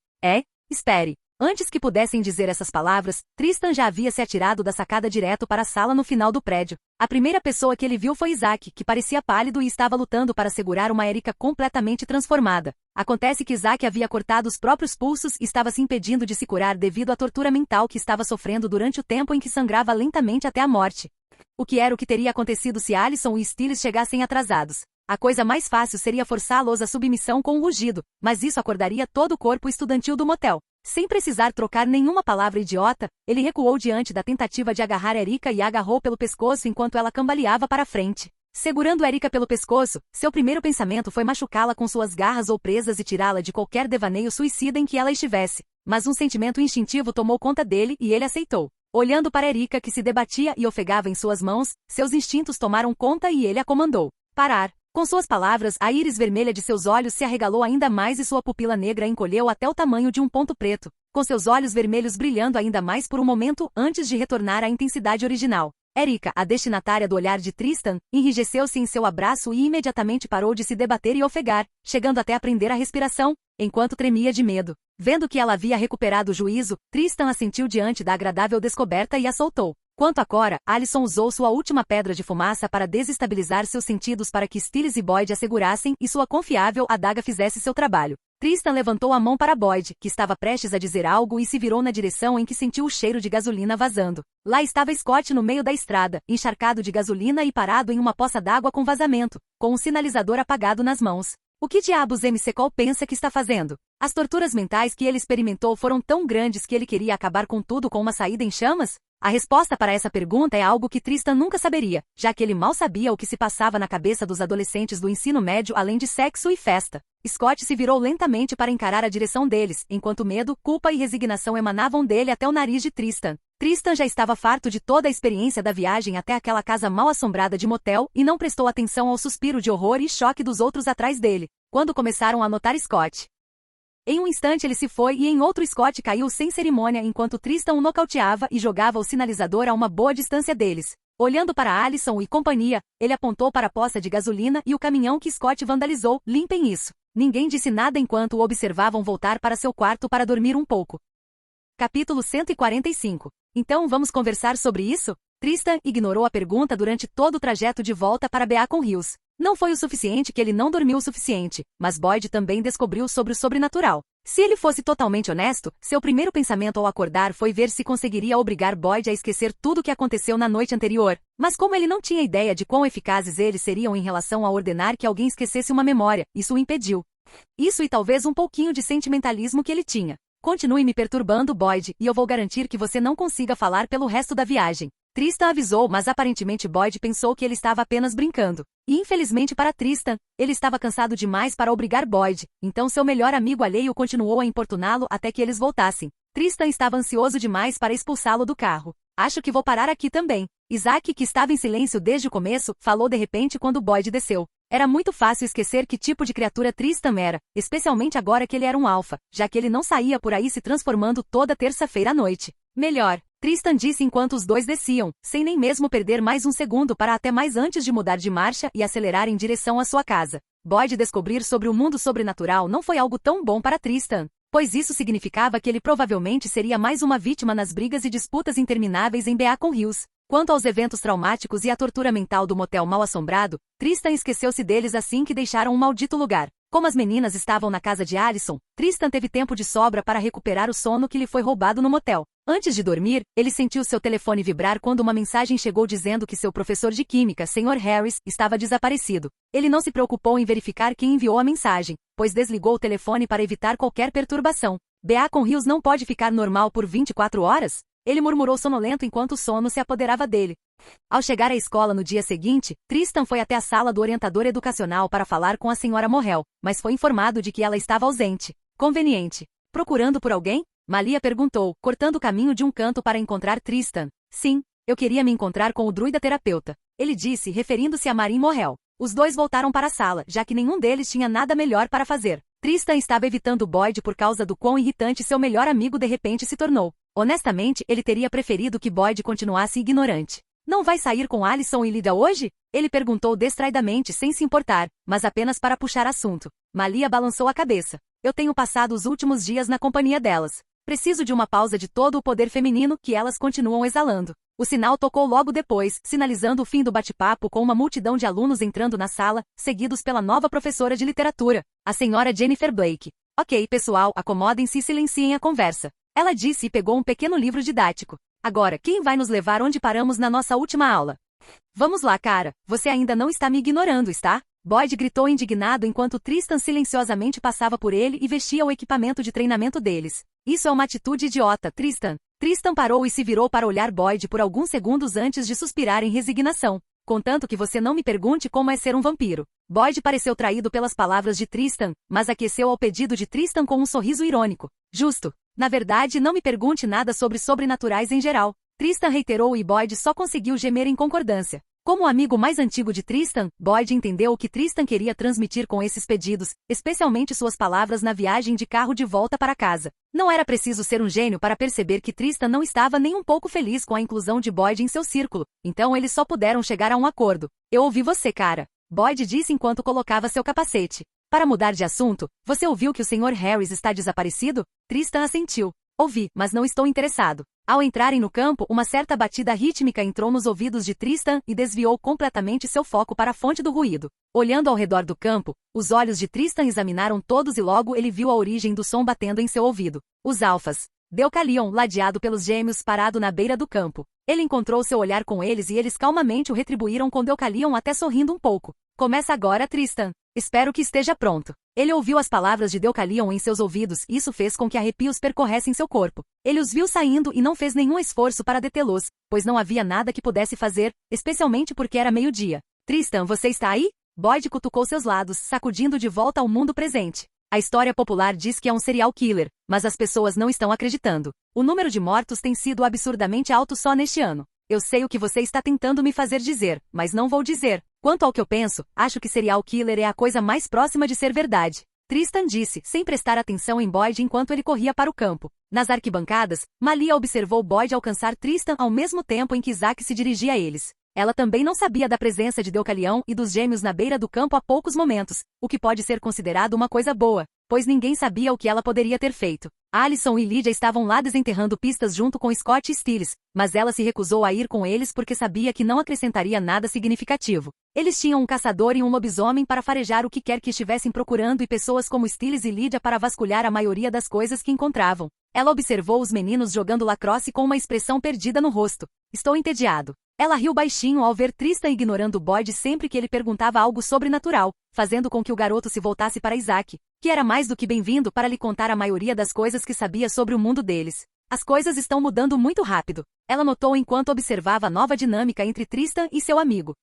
Espere. Antes que pudessem dizer essas palavras, Tristan já havia se atirado da sacada direto para a sala no final do prédio. A primeira pessoa que ele viu foi Isaac, que parecia pálido e estava lutando para segurar uma Erika completamente transformada. Acontece que Isaac havia cortado os próprios pulsos e estava se impedindo de se curar devido à tortura mental que estava sofrendo durante o tempo em que sangrava lentamente até a morte. O que era o que teria acontecido se Alison e Stiles chegassem atrasados? A coisa mais fácil seria forçá-los à submissão com um rugido, mas isso acordaria todo o corpo estudantil do motel. Sem precisar trocar nenhuma palavra idiota, ele recuou diante da tentativa de agarrar Erika e a agarrou pelo pescoço enquanto ela cambaleava para frente. Segurando Erika pelo pescoço, seu primeiro pensamento foi machucá-la com suas garras ou presas e tirá-la de qualquer devaneio suicida em que ela estivesse. Mas um sentimento instintivo tomou conta dele e ele aceitou. Olhando para Erika que se debatia e ofegava em suas mãos, seus instintos tomaram conta e ele a comandou. Parar. Com suas palavras, a íris vermelha de seus olhos se arregalou ainda mais e sua pupila negra encolheu até o tamanho de um ponto preto, com seus olhos vermelhos brilhando ainda mais por um momento antes de retornar à intensidade original. Erika, a destinatária do olhar de Tristan, enrijeceu-se em seu abraço e imediatamente parou de se debater e ofegar, chegando até a prender a respiração, enquanto tremia de medo. Vendo que ela havia recuperado o juízo, Tristan assentiu diante da agradável descoberta e a soltou. Quanto a Cora, Alison usou sua última pedra de fumaça para desestabilizar seus sentidos para que Stiles e Boyd a segurassem e sua confiável adaga fizesse seu trabalho. Tristan levantou a mão para Boyd, que estava prestes a dizer algo e se virou na direção em que sentiu o cheiro de gasolina vazando. Lá estava Scott no meio da estrada, encharcado de gasolina e parado em uma poça d'água com vazamento, com um sinalizador apagado nas mãos. O que diabos MC Cole pensa que está fazendo? As torturas mentais que ele experimentou foram tão grandes que ele queria acabar com tudo com uma saída em chamas? A resposta para essa pergunta é algo que Tristan nunca saberia, já que ele mal sabia o que se passava na cabeça dos adolescentes do ensino médio além de sexo e festa. Scott se virou lentamente para encarar a direção deles, enquanto medo, culpa e resignação emanavam dele até o nariz de Tristan. Tristan já estava farto de toda a experiência da viagem até aquela casa mal assombrada de motel e não prestou atenção ao suspiro de horror e choque dos outros atrás dele, quando começaram a notar Scott. Em um instante ele se foi e em outro Scott caiu sem cerimônia enquanto Tristan o nocauteava e jogava o sinalizador a uma boa distância deles. Olhando para Allison e companhia, ele apontou para a poça de gasolina e o caminhão que Scott vandalizou. Limpem isso. Ninguém disse nada enquanto o observavam voltar para seu quarto para dormir um pouco. Capítulo 145. Então vamos conversar sobre isso? Tristan ignorou a pergunta durante todo o trajeto de volta para Beacon Hills. Não foi o suficiente que ele não dormiu o suficiente, mas Boyd também descobriu sobre o sobrenatural. Se ele fosse totalmente honesto, seu primeiro pensamento ao acordar foi ver se conseguiria obrigar Boyd a esquecer tudo o que aconteceu na noite anterior. Mas como ele não tinha ideia de quão eficazes eles seriam em relação a ordenar que alguém esquecesse uma memória, isso o impediu. Isso e talvez um pouquinho de sentimentalismo que ele tinha. Continue me perturbando, Boyd, e eu vou garantir que você não consiga falar pelo resto da viagem. Tristan avisou, mas aparentemente Boyd pensou que ele estava apenas brincando. E infelizmente para Tristan, ele estava cansado demais para obrigar Boyd, então seu melhor amigo alheio continuou a importuná-lo até que eles voltassem. Tristan estava ansioso demais para expulsá-lo do carro. Acho que vou parar aqui também. Isaac, que estava em silêncio desde o começo, falou de repente quando Boyd desceu. Era muito fácil esquecer que tipo de criatura Tristan era, especialmente agora que ele era um alfa, já que ele não saía por aí se transformando toda terça-feira à noite. Melhor, Tristan disse enquanto os dois desciam, sem nem mesmo perder mais um segundo para até mais antes de mudar de marcha e acelerar em direção à sua casa. Boyd descobrir sobre o mundo sobrenatural não foi algo tão bom para Tristan, pois isso significava que ele provavelmente seria mais uma vítima nas brigas e disputas intermináveis em Beacon Hills. Quanto aos eventos traumáticos e à tortura mental do motel mal-assombrado, Tristan esqueceu-se deles assim que deixaram um maldito lugar. Como as meninas estavam na casa de Allison, Tristan teve tempo de sobra para recuperar o sono que lhe foi roubado no motel. Antes de dormir, ele sentiu seu telefone vibrar quando uma mensagem chegou dizendo que seu professor de química, Sr. Harris, estava desaparecido. Ele não se preocupou em verificar quem enviou a mensagem, pois desligou o telefone para evitar qualquer perturbação. Beacon Hills não pode ficar normal por 24 horas? Ele murmurou sonolento enquanto o sono se apoderava dele. Ao chegar à escola no dia seguinte, Tristan foi até a sala do orientador educacional para falar com a Sra. Morrell, mas foi informado de que ela estava ausente. Conveniente. Procurando por alguém? Malia perguntou, cortando o caminho de um canto para encontrar Tristan. Sim, eu queria me encontrar com o druida terapeuta. Ele disse, referindo-se a Marin Morrell. Os dois voltaram para a sala, já que nenhum deles tinha nada melhor para fazer. Tristan estava evitando Boyd por causa do quão irritante seu melhor amigo de repente se tornou. Honestamente, ele teria preferido que Boyd continuasse ignorante. Não vai sair com Allison e Lydia hoje? Ele perguntou distraidamente sem se importar, mas apenas para puxar assunto. Malia balançou a cabeça. Eu tenho passado os últimos dias na companhia delas. Preciso de uma pausa de todo o poder feminino que elas continuam exalando. O sinal tocou logo depois, sinalizando o fim do bate-papo com uma multidão de alunos entrando na sala, seguidos pela nova professora de literatura, a senhora Jennifer Blake. Ok, pessoal, acomodem-se e silenciem a conversa. Ela disse e pegou um pequeno livro didático. Agora, quem vai nos levar onde paramos na nossa última aula? Vamos lá, cara. Você ainda não está me ignorando, está? Boyd gritou indignado enquanto Tristan silenciosamente passava por ele e vestia o equipamento de treinamento deles. Isso é uma atitude idiota, Tristan. Tristan parou e se virou para olhar Boyd por alguns segundos antes de suspirar em resignação. Contanto que você não me pergunte como é ser um vampiro. Boyd pareceu traído pelas palavras de Tristan, mas aqueceu ao pedido de Tristan com um sorriso irônico. Justo. Na verdade, não me pergunte nada sobre sobrenaturais em geral. Tristan reiterou e Boyd só conseguiu gemer em concordância. Como o amigo mais antigo de Tristan, Boyd entendeu o que Tristan queria transmitir com esses pedidos, especialmente suas palavras na viagem de carro de volta para casa. Não era preciso ser um gênio para perceber que Tristan não estava nem um pouco feliz com a inclusão de Boyd em seu círculo, então eles só puderam chegar a um acordo. Eu ouvi você, cara. Boyd disse enquanto colocava seu capacete. Para mudar de assunto, você ouviu que o Sr. Harris está desaparecido? Tristan assentiu. Ouvi, mas não estou interessado. Ao entrarem no campo, uma certa batida rítmica entrou nos ouvidos de Tristan e desviou completamente seu foco para a fonte do ruído. Olhando ao redor do campo, os olhos de Tristan examinaram todos e logo ele viu a origem do som batendo em seu ouvido. Os alfas. Deucalion, ladeado pelos gêmeos, parado na beira do campo. Ele encontrou seu olhar com eles e eles calmamente o retribuíram com Deucalion até sorrindo um pouco. Começa agora, Tristan. Espero que esteja pronto. Ele ouviu as palavras de Deucalion em seus ouvidos e isso fez com que arrepios percorressem seu corpo. Ele os viu saindo e não fez nenhum esforço para detê-los, pois não havia nada que pudesse fazer, especialmente porque era meio-dia. Tristan, você está aí? Boyd cutucou seus lados, sacudindo de volta ao mundo presente. A história popular diz que é um serial killer, mas as pessoas não estão acreditando. O número de mortos tem sido absurdamente alto só neste ano. Eu sei o que você está tentando me fazer dizer, mas não vou dizer. Quanto ao que eu penso, acho que serial killer é a coisa mais próxima de ser verdade. Tristan disse, sem prestar atenção em Boyd enquanto ele corria para o campo. Nas arquibancadas, Malia observou Boyd alcançar Tristan ao mesmo tempo em que Isaac se dirigia a eles. Ela também não sabia da presença de Deucalion e dos gêmeos na beira do campo há poucos momentos, o que pode ser considerado uma coisa boa, pois ninguém sabia o que ela poderia ter feito. Alison e Lydia estavam lá desenterrando pistas junto com Scott e Stiles, mas ela se recusou a ir com eles porque sabia que não acrescentaria nada significativo. Eles tinham um caçador e um lobisomem para farejar o que quer que estivessem procurando e pessoas como Stiles e Lydia para vasculhar a maioria das coisas que encontravam. Ela observou os meninos jogando lacrosse com uma expressão perdida no rosto. Estou entediado. Ela riu baixinho ao ver Tristan ignorando Boyd sempre que ele perguntava algo sobrenatural, fazendo com que o garoto se voltasse para Isaac, que era mais do que bem-vindo para lhe contar a maioria das coisas que sabia sobre o mundo deles. As coisas estão mudando muito rápido. Ela notou enquanto observava a nova dinâmica entre Tristan e seu amigo.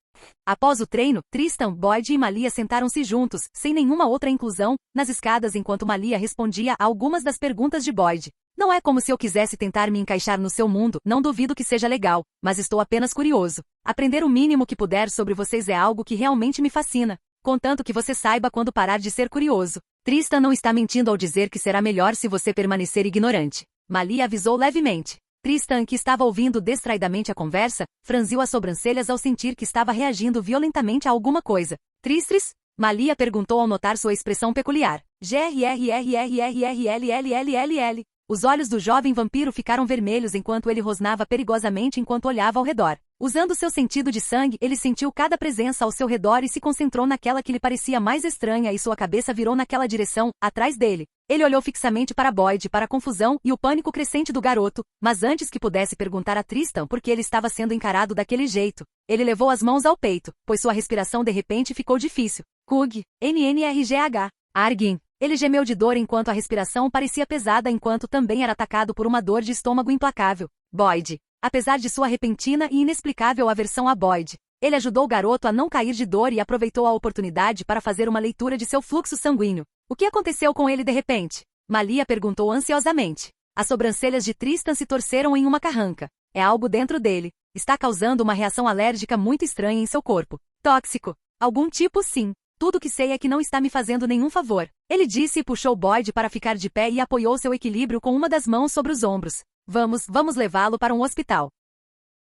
Após o treino, Tristan, Boyd e Malia sentaram-se juntos, sem nenhuma outra inclusão, nas escadas enquanto Malia respondia a algumas das perguntas de Boyd. Não é como se eu quisesse tentar me encaixar no seu mundo, não duvido que seja legal, mas estou apenas curioso. Aprender o mínimo que puder sobre vocês é algo que realmente me fascina, contanto que você saiba quando parar de ser curioso. Tristan não está mentindo ao dizer que será melhor se você permanecer ignorante. Malia avisou levemente. Tristan, que estava ouvindo distraidamente a conversa, franziu as sobrancelhas ao sentir que estava reagindo violentamente a alguma coisa. Tristres? Malia perguntou ao notar sua expressão peculiar. Grrrrrrrrrll. Os olhos do jovem vampiro ficaram vermelhos enquanto ele rosnava perigosamente enquanto olhava ao redor. Usando seu sentido de sangue, ele sentiu cada presença ao seu redor e se concentrou naquela que lhe parecia mais estranha e sua cabeça virou naquela direção, atrás dele. Ele olhou fixamente para Boyd para a confusão e o pânico crescente do garoto, mas antes que pudesse perguntar a Tristan por que ele estava sendo encarado daquele jeito, ele levou as mãos ao peito, pois sua respiração de repente ficou difícil. Kug, NNRGH, Argin. Ele gemeu de dor enquanto a respiração parecia pesada enquanto também era atacado por uma dor de estômago implacável. Boyd. Apesar de sua repentina e inexplicável aversão a Boyd, ele ajudou o garoto a não cair de dor e aproveitou a oportunidade para fazer uma leitura de seu fluxo sanguíneo. O que aconteceu com ele de repente? Malia perguntou ansiosamente. As sobrancelhas de Tristan se torceram em uma carranca. É algo dentro dele. Está causando uma reação alérgica muito estranha em seu corpo. Tóxico. Algum tipo sim. Tudo que sei é que não está me fazendo nenhum favor. Ele disse e puxou Boyd para ficar de pé e apoiou seu equilíbrio com uma das mãos sobre os ombros. Vamos levá-lo para um hospital.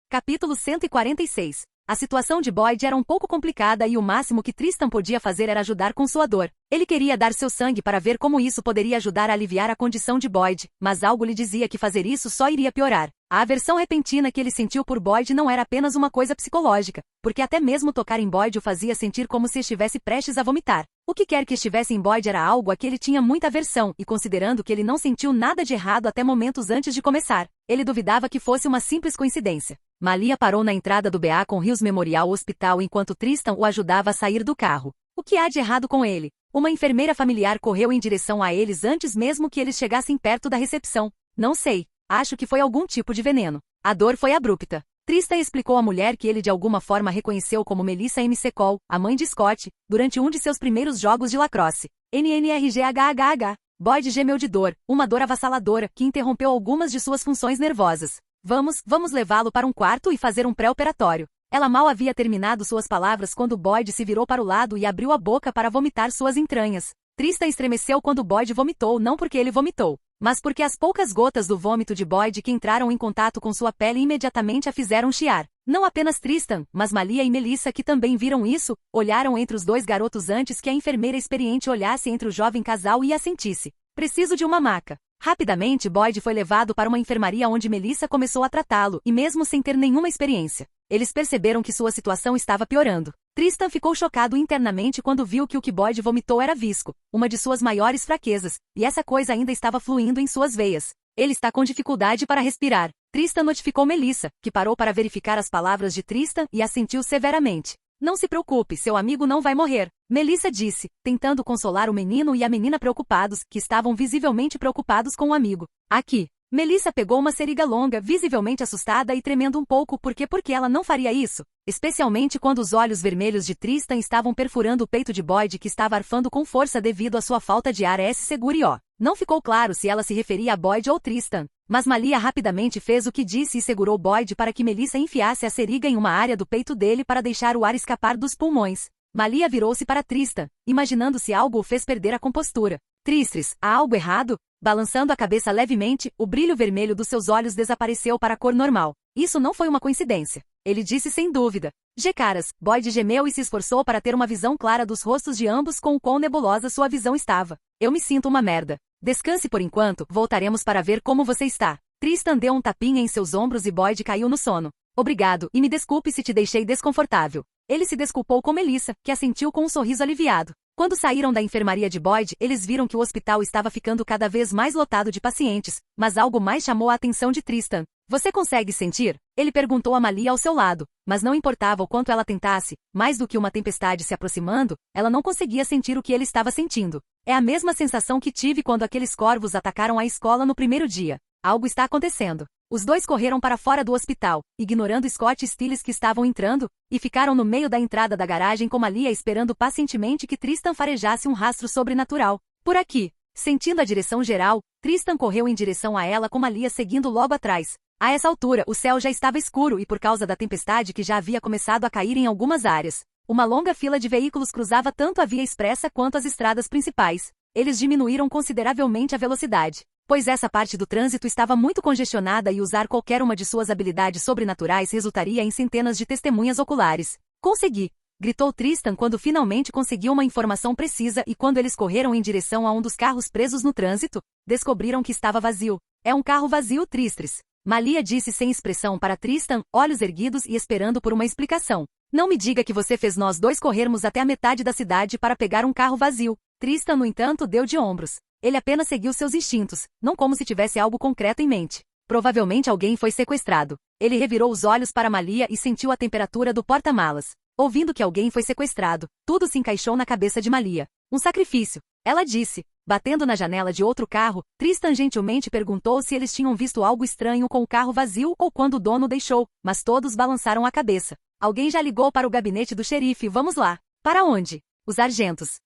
Capítulo 146. A situação de Boyd era um pouco complicada e o máximo que Tristan podia fazer era ajudar com sua dor. Ele queria dar seu sangue para ver como isso poderia ajudar a aliviar a condição de Boyd, mas algo lhe dizia que fazer isso só iria piorar. A aversão repentina que ele sentiu por Boyd não era apenas uma coisa psicológica, porque até mesmo tocar em Boyd o fazia sentir como se estivesse prestes a vomitar. O que quer que estivesse em Boyd era algo a que ele tinha muita aversão, e considerando que ele não sentiu nada de errado até momentos antes de começar, ele duvidava que fosse uma simples coincidência. Malia parou na entrada do Beacon Hills Memorial Hospital enquanto Tristan o ajudava a sair do carro. O que há de errado com ele? Uma enfermeira familiar correu em direção a eles antes mesmo que eles chegassem perto da recepção. Não sei. Acho que foi algum tipo de veneno. A dor foi abrupta. Tristan explicou à mulher que ele de alguma forma reconheceu como Melissa McCall, a mãe de Scott, durante um de seus primeiros jogos de lacrosse. NNRGHHH. Boyd gemeu de dor, uma dor avassaladora, que interrompeu algumas de suas funções nervosas. Vamos levá-lo para um quarto e fazer um pré-operatório. Ela mal havia terminado suas palavras quando Boyd se virou para o lado e abriu a boca para vomitar suas entranhas. Tristan estremeceu quando Boyd vomitou, não porque ele vomitou, mas porque as poucas gotas do vômito de Boyd que entraram em contato com sua pele imediatamente a fizeram chiar. Não apenas Tristan, mas Malia e Melissa, que também viram isso, olharam entre os dois garotos antes que a enfermeira experiente olhasse entre o jovem casal e assentisse. Preciso de uma maca. Rapidamente Boyd foi levado para uma enfermaria onde Melissa começou a tratá-lo, e mesmo sem ter nenhuma experiência, eles perceberam que sua situação estava piorando. Tristan ficou chocado internamente quando viu que o que Boyd vomitou era visco, uma de suas maiores fraquezas, e essa coisa ainda estava fluindo em suas veias. Ele está com dificuldade para respirar. Tristan notificou Melissa, que parou para verificar as palavras de Tristan e assentiu severamente. Não se preocupe, seu amigo não vai morrer, Melissa disse, tentando consolar o menino e a menina preocupados, que estavam visivelmente preocupados com o amigo. Aqui. Melissa pegou uma seringa longa, visivelmente assustada e tremendo um pouco porque ela não faria isso, especialmente quando os olhos vermelhos de Tristan estavam perfurando o peito de Boyd que estava arfando com força devido à sua falta de ar seguro e Não ficou claro se ela se referia a Boyd ou Tristan, mas Malia rapidamente fez o que disse e segurou Boyd para que Melissa enfiasse a seringa em uma área do peito dele para deixar o ar escapar dos pulmões. Malia virou-se para Tristan, imaginando se algo o fez perder a compostura. Tristes, há algo errado? Balançando a cabeça levemente, o brilho vermelho dos seus olhos desapareceu para a cor normal. Isso não foi uma coincidência. Ele disse sem dúvida. Caras, Boyd gemeu e se esforçou para ter uma visão clara dos rostos de ambos com o quão nebulosa sua visão estava. Eu me sinto uma merda. Descanse por enquanto, voltaremos para ver como você está. Tristan deu um tapinha em seus ombros e Boyd caiu no sono. Obrigado, e me desculpe se te deixei desconfortável. Ele se desculpou com Melissa, que assentiu com um sorriso aliviado. Quando saíram da enfermaria de Boyd, eles viram que o hospital estava ficando cada vez mais lotado de pacientes, mas algo mais chamou a atenção de Tristan. Você consegue sentir? Ele perguntou a Malia ao seu lado, mas não importava o quanto ela tentasse, mais do que uma tempestade se aproximando, ela não conseguia sentir o que ele estava sentindo. É a mesma sensação que tive quando aqueles corvos atacaram a escola no primeiro dia. Algo está acontecendo. Os dois correram para fora do hospital, ignorando Scott e Stiles que estavam entrando, e ficaram no meio da entrada da garagem com Malia esperando pacientemente que Tristan farejasse um rastro sobrenatural. Por aqui. Sentindo a direção geral, Tristan correu em direção a ela com Malia seguindo logo atrás. A essa altura, o céu já estava escuro e por causa da tempestade que já havia começado a cair em algumas áreas. Uma longa fila de veículos cruzava tanto a via expressa quanto as estradas principais. Eles diminuíram consideravelmente a velocidade, pois essa parte do trânsito estava muito congestionada e usar qualquer uma de suas habilidades sobrenaturais resultaria em centenas de testemunhas oculares. Consegui! Gritou Tristan quando finalmente conseguiu uma informação precisa e quando eles correram em direção a um dos carros presos no trânsito, descobriram que estava vazio. É um carro vazio, Tristres. Malia disse sem expressão para Tristan, olhos erguidos e esperando por uma explicação. Não me diga que você fez nós dois corrermos até a metade da cidade para pegar um carro vazio. Tristan, no entanto, deu de ombros. Ele apenas seguiu seus instintos, não como se tivesse algo concreto em mente. Provavelmente alguém foi sequestrado. Ele revirou os olhos para Malia e sentiu a temperatura do porta-malas. Ouvindo que alguém foi sequestrado, tudo se encaixou na cabeça de Malia. Um sacrifício, ela disse. Batendo na janela de outro carro, Tristan gentilmente perguntou se eles tinham visto algo estranho com o carro vazio ou quando o dono deixou, mas todos balançaram a cabeça. Alguém já ligou para o gabinete do xerife, vamos lá. Para onde? Os argentos.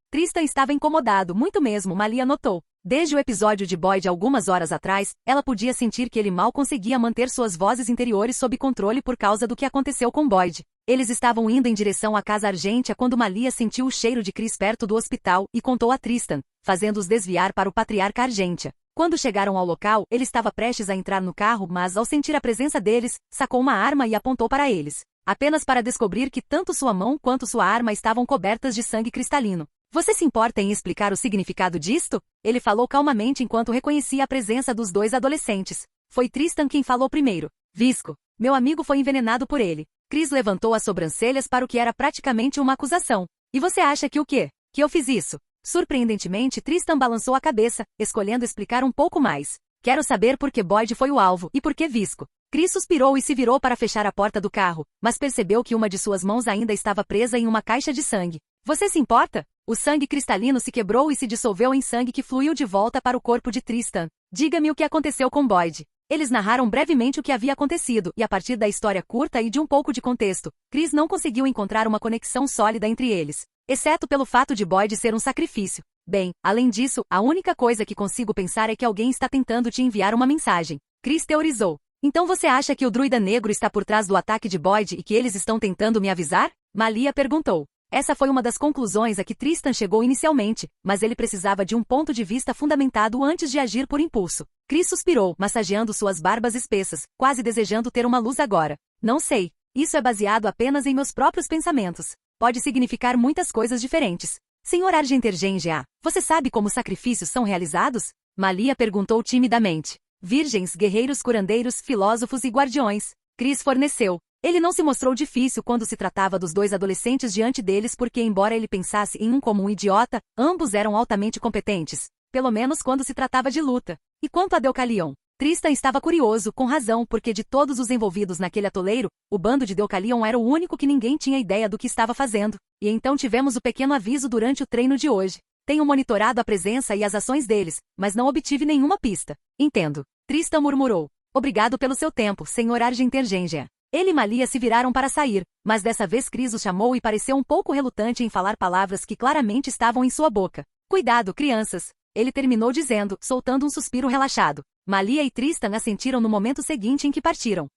Tristan estava incomodado, muito mesmo, Malia notou. Desde o episódio de Boyd algumas horas atrás, ela podia sentir que ele mal conseguia manter suas vozes interiores sob controle por causa do que aconteceu com Boyd. Eles estavam indo em direção à Casa Argentia quando Malia sentiu o cheiro de Chris perto do hospital e contou a Tristan, fazendo-os desviar para o Patriarca Argentia. Quando chegaram ao local, ele estava prestes a entrar no carro, mas ao sentir a presença deles, sacou uma arma e apontou para eles. Apenas para descobrir que tanto sua mão quanto sua arma estavam cobertas de sangue cristalino. Você se importa em explicar o significado disto? Ele falou calmamente enquanto reconhecia a presença dos dois adolescentes. Foi Tristan quem falou primeiro. Visco. Meu amigo foi envenenado por ele. Chris levantou as sobrancelhas para o que era praticamente uma acusação. E você acha que o quê? Que eu fiz isso? Surpreendentemente, Tristan balançou a cabeça, escolhendo explicar um pouco mais. Quero saber por que Boyd foi o alvo e por que Visco. Chris suspirou e se virou para fechar a porta do carro, mas percebeu que uma de suas mãos ainda estava presa em uma caixa de sangue. Você se importa? O sangue cristalino se quebrou e se dissolveu em sangue que fluiu de volta para o corpo de Tristan. Diga-me o que aconteceu com Boyd. Eles narraram brevemente o que havia acontecido, e a partir da história curta e de um pouco de contexto, Chris não conseguiu encontrar uma conexão sólida entre eles, exceto pelo fato de Boyd ser um sacrifício. Bem, além disso, a única coisa que consigo pensar é que alguém está tentando te enviar uma mensagem. Chris teorizou. Então você acha que o druida negro está por trás do ataque de Boyd e que eles estão tentando me avisar? Malia perguntou. Essa foi uma das conclusões a que Tristan chegou inicialmente, mas ele precisava de um ponto de vista fundamentado antes de agir por impulso. Chris suspirou, massageando suas barbas espessas, quase desejando ter uma luz agora. Não sei. Isso é baseado apenas em meus próprios pensamentos. Pode significar muitas coisas diferentes. Senhor Argentergenja, você sabe como sacrifícios são realizados? Malia perguntou timidamente. Virgens, guerreiros curandeiros, filósofos e guardiões. Chris forneceu. Ele não se mostrou difícil quando se tratava dos dois adolescentes diante deles porque embora ele pensasse em um como um idiota, ambos eram altamente competentes. Pelo menos quando se tratava de luta. E quanto a Deucalion? Tristan estava curioso, com razão, porque de todos os envolvidos naquele atoleiro, o bando de Deucalion era o único que ninguém tinha ideia do que estava fazendo. E então tivemos o pequeno aviso durante o treino de hoje. Tenho monitorado a presença e as ações deles, mas não obtive nenhuma pista. Entendo. Tristan murmurou. Obrigado pelo seu tempo, Sr. Argentergengia. Ele e Malia se viraram para sair, mas dessa vez Chris o chamou e pareceu um pouco relutante em falar palavras que claramente estavam em sua boca. Cuidado, crianças. Ele terminou dizendo, soltando um suspiro relaxado. Malia e Tristan assentiram no momento seguinte em que partiram.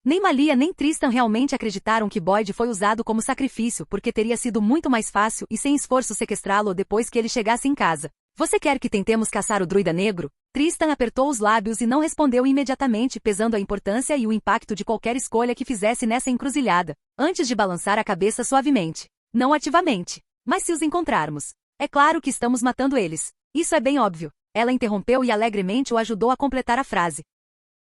Nem Malia nem Tristan realmente acreditaram que Boyd foi usado como sacrifício porque teria sido muito mais fácil e sem esforço sequestrá-lo depois que ele chegasse em casa. Você quer que tentemos caçar o druida negro? Tristan apertou os lábios e não respondeu imediatamente, pesando a importância e o impacto de qualquer escolha que fizesse nessa encruzilhada, antes de balançar a cabeça suavemente. Não ativamente. Mas se os encontrarmos. É claro que estamos matando eles. Isso é bem óbvio. Ela interrompeu e alegremente o ajudou a completar a frase.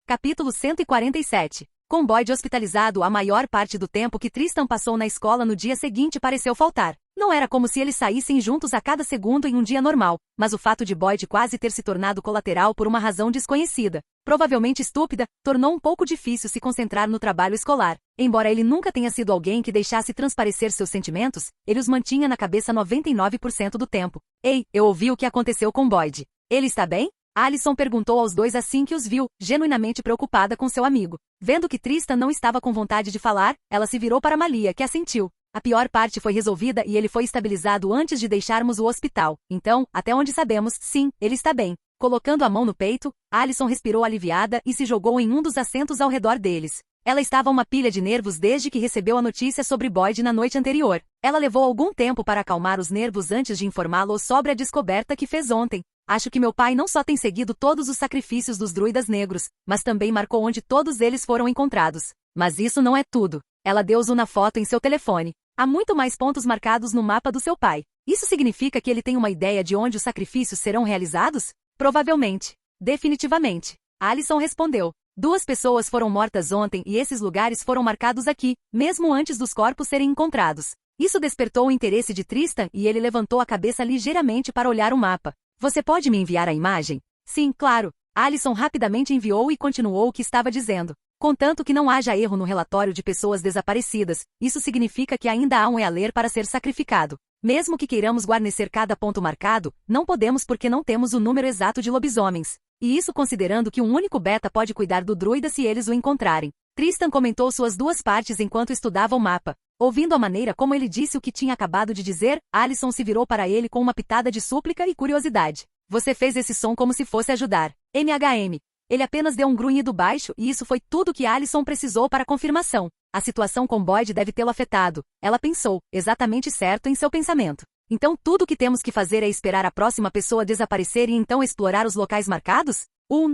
Capítulo 147. Com Boyd hospitalizado, a maior parte do tempo que Tristan passou na escola no dia seguinte pareceu faltar. Não era como se eles saíssem juntos a cada segundo em um dia normal, mas o fato de Boyd quase ter se tornado colateral por uma razão desconhecida, provavelmente estúpida, tornou um pouco difícil se concentrar no trabalho escolar. Embora ele nunca tenha sido alguém que deixasse transparecer seus sentimentos, ele os mantinha na cabeça 99% do tempo. Ei, eu ouvi o que aconteceu com Boyd. Ele está bem? Alison perguntou aos dois assim que os viu, genuinamente preocupada com seu amigo. Vendo que Tristan não estava com vontade de falar, ela se virou para Malia, que assentiu. A pior parte foi resolvida e ele foi estabilizado antes de deixarmos o hospital. Então, até onde sabemos, sim, ele está bem. Colocando a mão no peito, Alison respirou aliviada e se jogou em um dos assentos ao redor deles. Ela estava uma pilha de nervos desde que recebeu a notícia sobre Boyd na noite anterior. Ela levou algum tempo para acalmar os nervos antes de informá-lo sobre a descoberta que fez ontem. Acho que meu pai não só tem seguido todos os sacrifícios dos druidas negros, mas também marcou onde todos eles foram encontrados. Mas isso não é tudo. Ela deu zoom na foto em seu telefone. Há muito mais pontos marcados no mapa do seu pai. Isso significa que ele tem uma ideia de onde os sacrifícios serão realizados? Provavelmente. Definitivamente. Alison respondeu. 2 pessoas foram mortas ontem e esses lugares foram marcados aqui, mesmo antes dos corpos serem encontrados. Isso despertou o interesse de Tristan e ele levantou a cabeça ligeiramente para olhar o mapa. Você pode me enviar a imagem? Sim, claro. Alison rapidamente enviou e continuou o que estava dizendo. Contanto que não haja erro no relatório de pessoas desaparecidas, isso significa que ainda há um Ealer para ser sacrificado. Mesmo que queiramos guarnecer cada ponto marcado, não podemos porque não temos o número exato de lobisomens. E isso considerando que um único beta pode cuidar do druida se eles o encontrarem. Tristan comentou suas 2 partes enquanto estudava o mapa. Ouvindo a maneira como ele disse o que tinha acabado de dizer, Alison se virou para ele com uma pitada de súplica e curiosidade. Você fez esse som como se fosse ajudar. MHM. Ele apenas deu um grunhido baixo e isso foi tudo que Alison precisou para confirmação. A situação com Boyd deve tê-lo afetado. Ela pensou, exatamente certo em seu pensamento. Então tudo o que temos que fazer é esperar a próxima pessoa desaparecer e então explorar os locais marcados?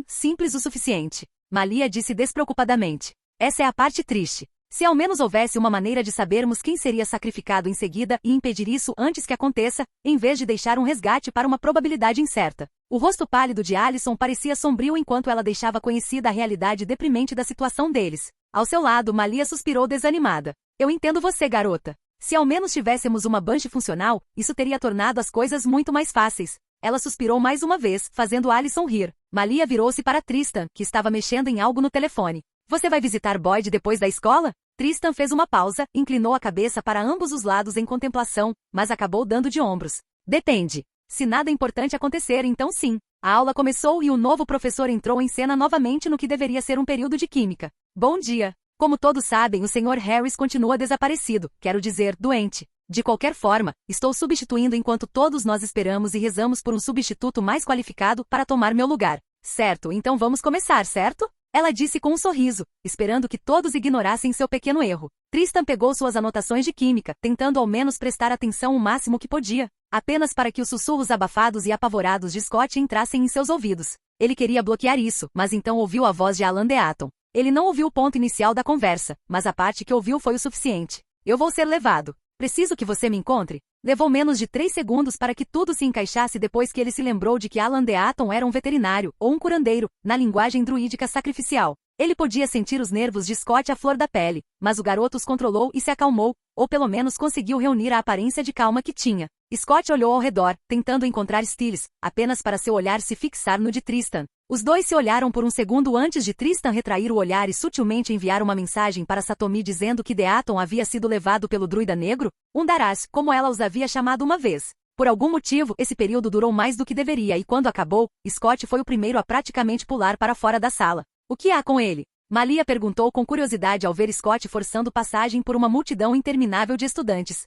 Simples o suficiente. Malia disse despreocupadamente. Essa é a parte triste. Se ao menos houvesse uma maneira de sabermos quem seria sacrificado em seguida e impedir isso antes que aconteça, em vez de deixar um resgate para uma probabilidade incerta. O rosto pálido de Alison parecia sombrio enquanto ela deixava conhecida a realidade deprimente da situação deles. Ao seu lado, Malia suspirou desanimada. Eu entendo você, garota. Se ao menos tivéssemos uma Banshee funcional, isso teria tornado as coisas muito mais fáceis. Ela suspirou mais uma vez, fazendo Alison rir. Malia virou-se para Tristan, que estava mexendo em algo no telefone. Você vai visitar Boyd depois da escola? Tristan fez uma pausa, inclinou a cabeça para ambos os lados em contemplação, mas acabou dando de ombros. Depende. Se nada importante acontecer, então sim. A aula começou e o novo professor entrou em cena novamente no que deveria ser um período de química. Bom dia. Como todos sabem, o Sr. Harris continua desaparecido, quero dizer, doente. De qualquer forma, estou substituindo enquanto todos nós esperamos e rezamos por um substituto mais qualificado para tomar meu lugar. Certo, então vamos começar, certo? Ela disse com um sorriso, esperando que todos ignorassem seu pequeno erro. Tristan pegou suas anotações de química, tentando ao menos prestar atenção o máximo que podia, apenas para que os sussurros abafados e apavorados de Scott entrassem em seus ouvidos. Ele queria bloquear isso, mas então ouviu a voz de Alan Deaton. Ele não ouviu o ponto inicial da conversa, mas a parte que ouviu foi o suficiente. Eu vou ser levado. Preciso que você me encontre. Levou menos de 3 segundos para que tudo se encaixasse depois que ele se lembrou de que Alan Deaton era um veterinário, ou um curandeiro, na linguagem druídica sacrificial. Ele podia sentir os nervos de Scott à flor da pele, mas o garoto os controlou e se acalmou, ou pelo menos conseguiu reunir a aparência de calma que tinha. Scott olhou ao redor, tentando encontrar Styles, apenas para seu olhar se fixar no de Tristan. Os dois se olharam por um segundo antes de Tristan retrair o olhar e sutilmente enviar uma mensagem para Satomi dizendo que Deaton havia sido levado pelo druida negro, um Daraz, como ela os havia chamado uma vez. Por algum motivo, esse período durou mais do que deveria e quando acabou, Scott foi o primeiro a praticamente pular para fora da sala. O que há com ele? Malia perguntou com curiosidade ao ver Scott forçando passagem por uma multidão interminável de estudantes.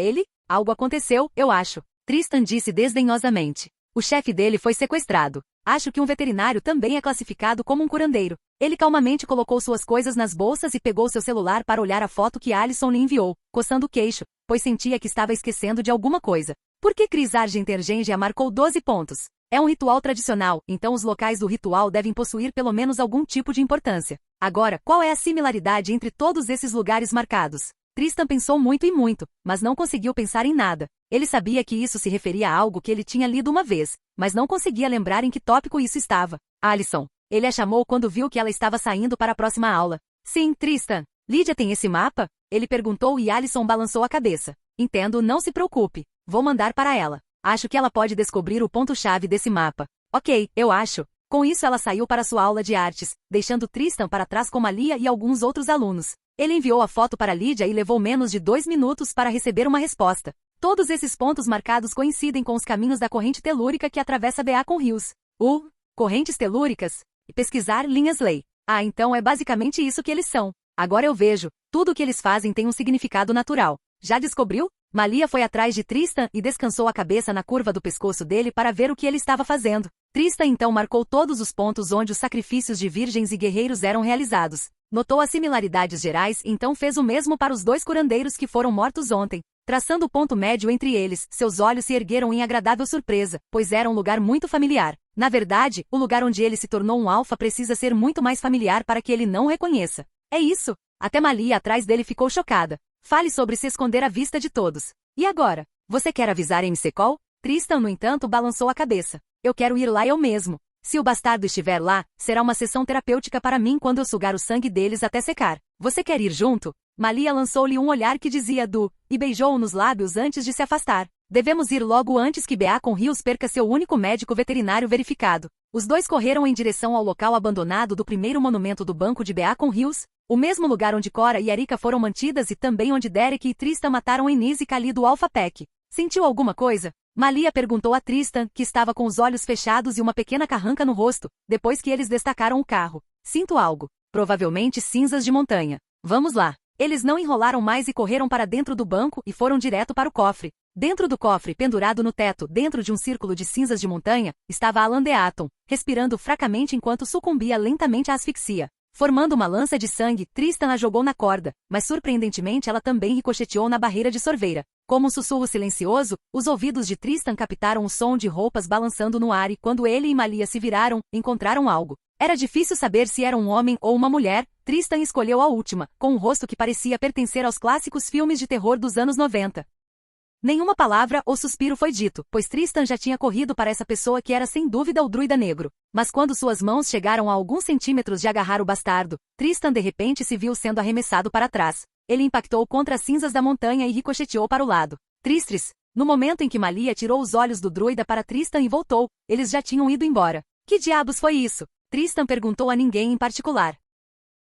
Ele? Algo aconteceu, eu acho. Tristan disse desdenhosamente. O chefe dele foi sequestrado. Acho que um veterinário também é classificado como um curandeiro. Ele calmamente colocou suas coisas nas bolsas e pegou seu celular para olhar a foto que Alison lhe enviou, coçando o queixo, pois sentia que estava esquecendo de alguma coisa. Por que Chris Argentergengia marcou 12 pontos? É um ritual tradicional, então os locais do ritual devem possuir pelo menos algum tipo de importância. Agora, qual é a similaridade entre todos esses lugares marcados? Tristan pensou muito e muito, mas não conseguiu pensar em nada. Ele sabia que isso se referia a algo que ele tinha lido uma vez, mas não conseguia lembrar em que tópico isso estava. Alison. Ele a chamou quando viu que ela estava saindo para a próxima aula. Sim, Tristan. Lydia tem esse mapa? Ele perguntou e Alison balançou a cabeça. Entendo, não se preocupe. Vou mandar para ela. Acho que ela pode descobrir o ponto-chave desse mapa. Ok, eu acho. Com isso ela saiu para sua aula de artes, deixando Tristan para trás com Malia e alguns outros alunos. Ele enviou a foto para Lydia e levou menos de 2 minutos para receber uma resposta. Todos esses pontos marcados coincidem com os caminhos da corrente telúrica que atravessa Beacon Hills. Correntes telúricas? E pesquisar linhas ley. Então é basicamente isso que eles são. Agora eu vejo, tudo o que eles fazem tem um significado natural. Já descobriu? Malia foi atrás de Tristan e descansou a cabeça na curva do pescoço dele para ver o que ele estava fazendo. Tristan então marcou todos os pontos onde os sacrifícios de virgens e guerreiros eram realizados. Notou as similaridades gerais e então fez o mesmo para os 2 curandeiros que foram mortos ontem. Traçando o ponto médio entre eles, seus olhos se ergueram em agradável surpresa, pois era um lugar muito familiar. Na verdade, o lugar onde ele se tornou um alfa precisa ser muito mais familiar para que ele não o reconheça. É isso. Até Malia atrás dele ficou chocada. Fale sobre se esconder à vista de todos. E agora? Você quer avisar MC Cole? Tristan, no entanto, balançou a cabeça. Eu quero ir lá eu mesmo. Se o bastardo estiver lá, será uma sessão terapêutica para mim quando eu sugar o sangue deles até secar. Você quer ir junto? Malia lançou-lhe um olhar que dizia e beijou-o nos lábios antes de se afastar. Devemos ir logo antes que Beacon Hills perca seu único médico veterinário verificado. Os 2 correram em direção ao local abandonado do primeiro monumento do banco de Beacon Hills, o mesmo lugar onde Cora e Erika foram mantidas e também onde Derek e Tristan mataram Ennis e Kali do Alpha Pack. Sentiu alguma coisa? Malia perguntou a Tristan, que estava com os olhos fechados e uma pequena carranca no rosto, depois que eles destacaram o carro. Sinto algo. Provavelmente cinzas de montanha. Vamos lá. Eles não enrolaram mais e correram para dentro do banco e foram direto para o cofre. Dentro do cofre, pendurado no teto, dentro de um círculo de cinzas de montanha, estava Alan Deaton, respirando fracamente enquanto sucumbia lentamente à asfixia. Formando uma lança de sangue, Tristan a jogou na corda, mas surpreendentemente ela também ricocheteou na barreira de sorveira. Como um sussurro silencioso, os ouvidos de Tristan captaram o som de roupas balançando no ar e quando ele e Malia se viraram, encontraram algo. Era difícil saber se era um homem ou uma mulher. Tristan escolheu a última, com um rosto que parecia pertencer aos clássicos filmes de terror dos anos 90. Nenhuma palavra ou suspiro foi dito, pois Tristan já tinha corrido para essa pessoa que era sem dúvida o druida negro. Mas quando suas mãos chegaram a alguns centímetros de agarrar o bastardo, Tristan de repente se viu sendo arremessado para trás. Ele impactou contra as cinzas da montanha e ricocheteou para o lado. Tristres! No momento em que Malia tirou os olhos do druida para Tristan e voltou, eles já tinham ido embora. Que diabos foi isso? Tristan perguntou a ninguém em particular.